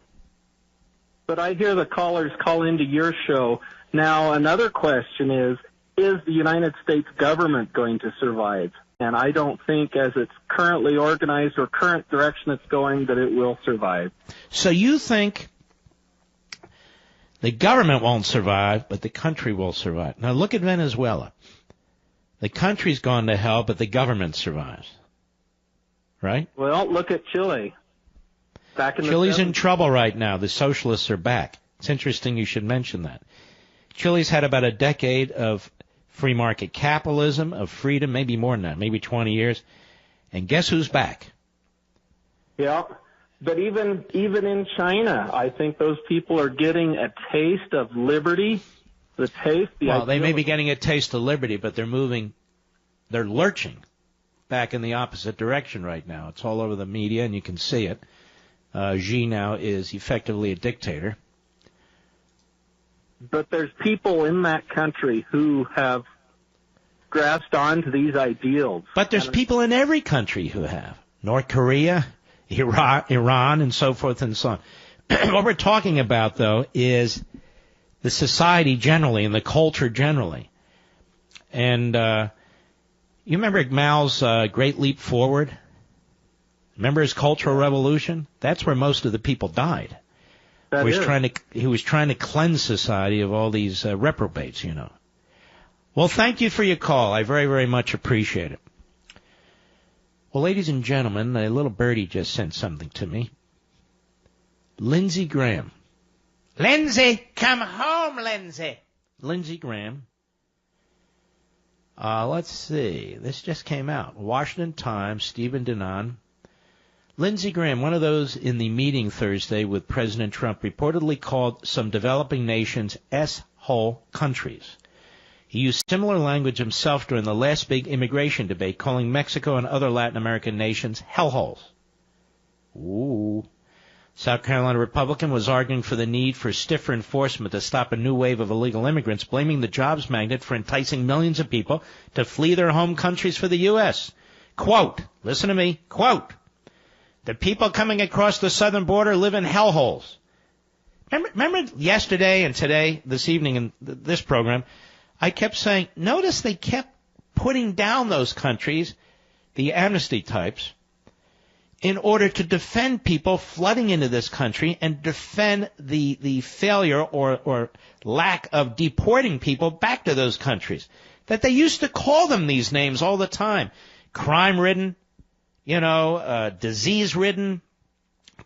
But I hear the callers call into your show. Now, another question is the United States government going to survive? And I don't think, as it's currently organized or current direction it's going, that it will survive. So you think the government won't survive, but the country will survive. Now look at Venezuela. The country's gone to hell, but the government survives. Right? Well, look at Chile. Chile's in trouble right now. The socialists are back. It's interesting you should mention that. Chile's had about a decade of free market capitalism, of freedom, maybe more than that, maybe 20 years. And guess who's back? Yeah, but even in China, I think those people are getting a taste of liberty. Well, they may be getting a taste of liberty, but they're lurching back in the opposite direction right now. It's all over the media, and you can see it. Xi now is effectively a dictator. But there's people in that country who have grasped onto these ideals. But there's people in every country who have. North Korea, Iran, and so forth and so on. What we're talking about, though, is the society generally and the culture generally. And you remember Mao's Great Leap Forward? Remember his Cultural Revolution? That's where most of the people died. He was trying to cleanse society of all these reprobates, you know. Well, thank you for your call. I very, very much appreciate it. Well, ladies and gentlemen, a little birdie just sent something to me. Lindsey Graham. Lindsey, come home, Lindsey. Lindsey Graham. Let's see. This just came out. Washington Times, Stephen Denon. Lindsey Graham, one of those in the meeting Thursday with President Trump, reportedly called some developing nations S-hole countries. He used similar language himself during the last big immigration debate, calling Mexico and other Latin American nations hellholes. Ooh. South Carolina Republican was arguing for the need for stiffer enforcement to stop a new wave of illegal immigrants, blaming the jobs magnet for enticing millions of people to flee their home countries for the U.S. Quote, listen to me, quote, the people coming across the southern border live in hellholes. Remember yesterday and today, this evening in this program, I kept saying, notice they kept putting down those countries, the amnesty types, in order to defend people flooding into this country and defend the failure or lack of deporting people back to those countries. That they used to call them these names all the time. Crime-ridden, disease-ridden,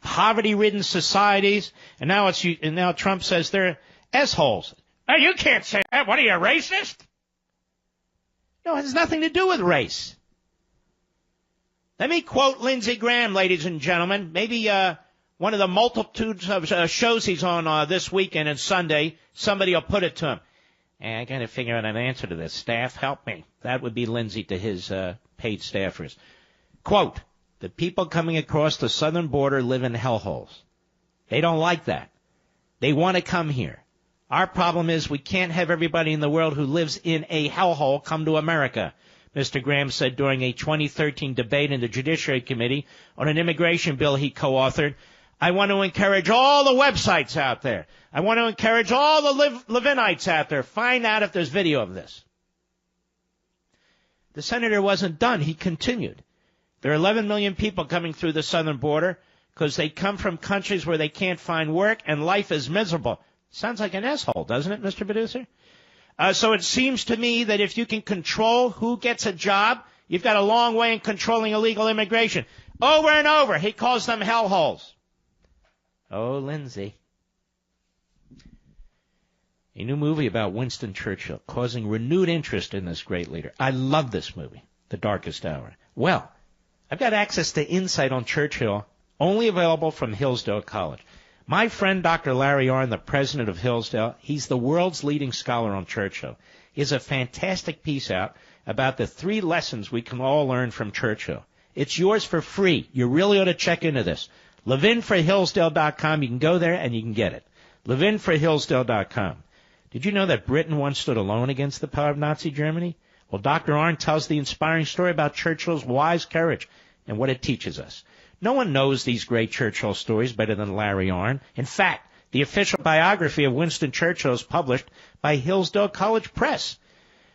poverty-ridden societies, and now Trump says they're S-holes. Oh, you can't say that. What are you, racist? No, it has nothing to do with race. Let me quote Lindsey Graham, ladies and gentlemen. Maybe one of the multitudes of shows he's on this weekend and Sunday, somebody will put it to him. I got to figure out an answer to this. Staff, help me. That would be Lindsey to his paid staffers. Quote, the people coming across the southern border live in hellholes. They don't like that. They want to come here. Our problem is we can't have everybody in the world who lives in a hellhole come to America, Mr. Graham said during a 2013 debate in the Judiciary Committee on an immigration bill he co-authored. I want to encourage all the websites out there. I want to encourage all the Levinites out there. Find out if there's video of this. The senator wasn't done. He continued. There are 11 million people coming through the southern border because they come from countries where they can't find work and life is miserable. Sounds like an asshole, doesn't it, Mr. Producer? So it seems to me that if you can control who gets a job, you've got a long way in controlling illegal immigration. Over and over, he calls them hellholes. Oh, Lindsay. A new movie about Winston Churchill causing renewed interest in this great leader. I love this movie, The Darkest Hour. Well, I've got access to insight on Churchill, only available from Hillsdale College. My friend Dr. Larry Arnn, the president of Hillsdale, he's the world's leading scholar on Churchill. He has a fantastic piece out about the 3 lessons we can all learn from Churchill. It's yours for free. You really ought to check into this. LevinforHillsdale.com. You can go there and you can get it. LevinforHillsdale.com. Did you know that Britain once stood alone against the power of Nazi Germany? Well, Dr. Arndt tells the inspiring story about Churchill's wise courage and what it teaches us. No one knows these great Churchill stories better than Larry Arndt. In fact, the official biography of Winston Churchill is published by Hillsdale College Press.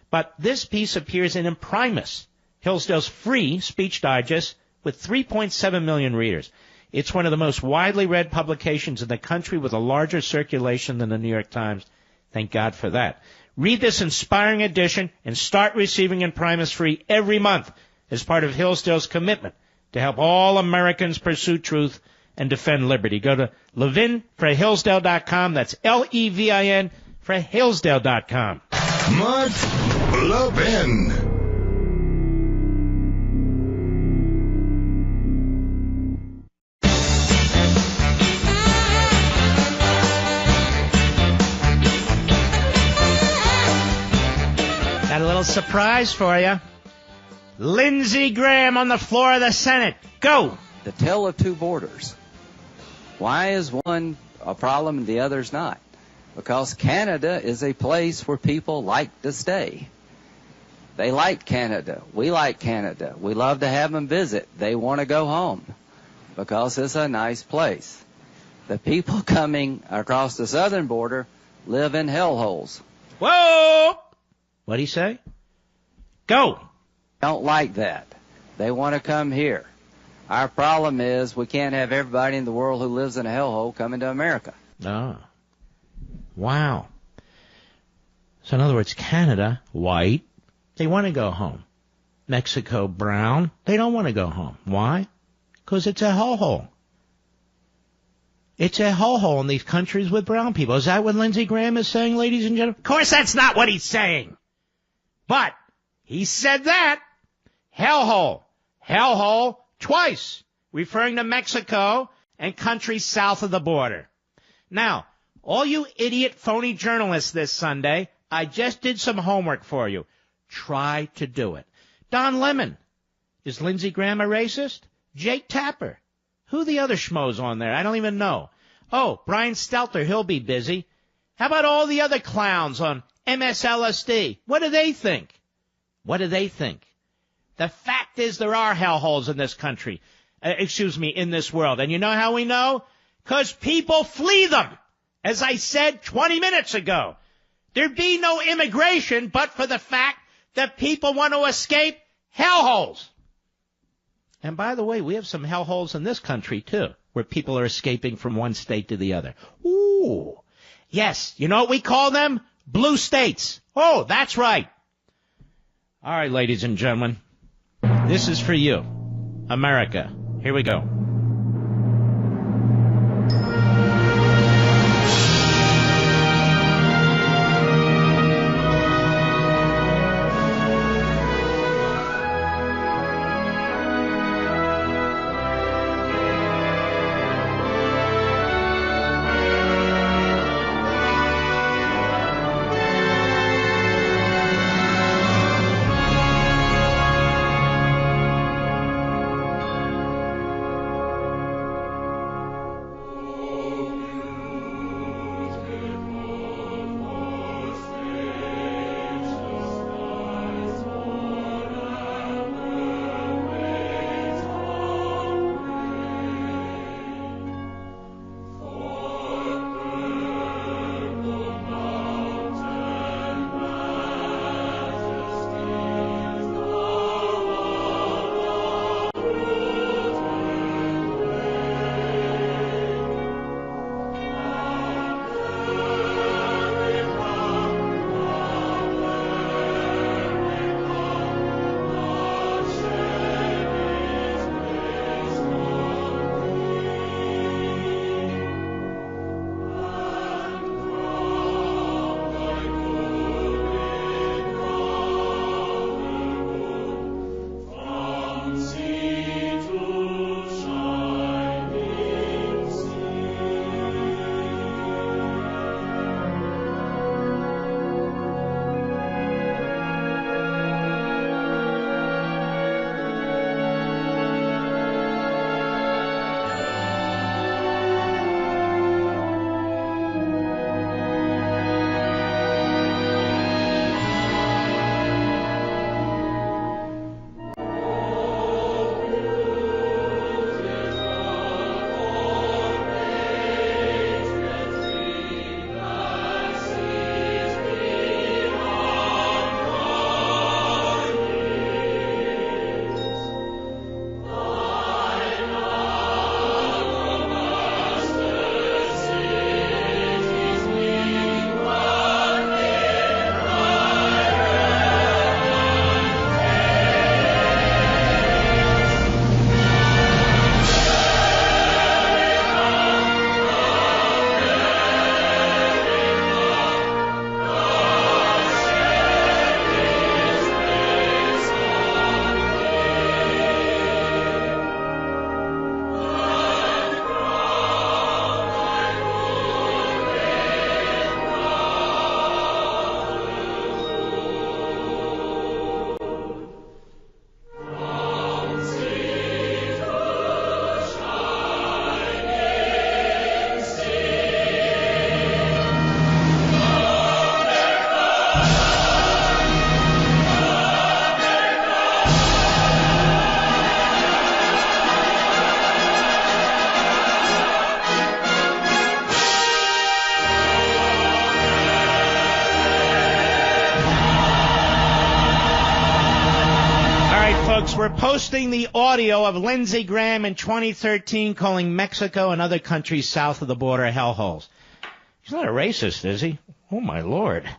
But this piece appears in Imprimis, Hillsdale's free speech digest with 3.7 million readers. It's one of the most widely read publications in the country with a larger circulation than the New York Times. Thank God for that. Read this inspiring edition and start receiving Imprimis free every month as part of Hillsdale's commitment to help all Americans pursue truth and defend liberty. Go to Levin for Hillsdale.com. That's Levin for Hillsdale.com. Mark Levin. Got a little surprise for you. Lindsey Graham on the floor of the Senate. Go. The tale of two borders. Why is one a problem and the other's not? Because Canada is a place where people like to stay. They like Canada. We like Canada. We love to have them visit. They want to go home because it's a nice place. The people coming across the southern border live in hellholes. Whoa! What'd he say? Go. Don't like that. They want to come here. Our problem is we can't have everybody in the world who lives in a hellhole coming to America. Oh. Wow. So in other words, Canada, white, they want to go home. Mexico, brown, they don't want to go home. Why? Because it's a hellhole. It's a hellhole in these countries with brown people. Is that what Lindsey Graham is saying, ladies and gentlemen? Of course that's not what he's saying. But he said that. Hellhole. Hellhole twice, referring to Mexico and countries south of the border. Now, all you idiot phony journalists this Sunday, I just did some homework for you. Try to do it. Don Lemon. Is Lindsey Graham a racist? Jake Tapper. Who the other schmoes on there? I don't even know. Oh, Brian Stelter, he'll be busy. How about all the other clowns on MSLSD? What do they think? What do they think? The fact is there are hellholes in this country, in this world. And you know how we know? Because people flee them. As I said 20 minutes ago, there'd be no immigration but for the fact that people want to escape hellholes. And by the way, we have some hellholes in this country, too, where people are escaping from one state to the other. Ooh. Yes, you know what we call them? Blue states. Oh, that's right. All right, ladies and gentlemen, this is for you, America. Here we go. were posting the audio of Lindsey Graham in 2013 calling Mexico and other countries south of the border hellholes. He's not a racist, is he? Oh, my Lord.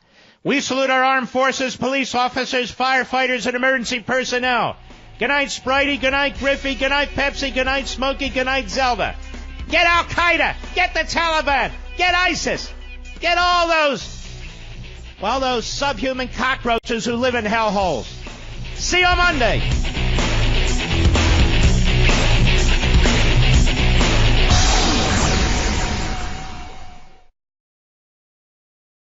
We salute our armed forces, police officers, firefighters, and emergency personnel. Good night, Spritey. Good night, Griffey. Good night, Pepsi. Good night, Smokey. Good night, Zelda. Get Al-Qaeda. Get the Taliban. Get ISIS. Get all those subhuman cockroaches who live in hellholes. See you on Monday.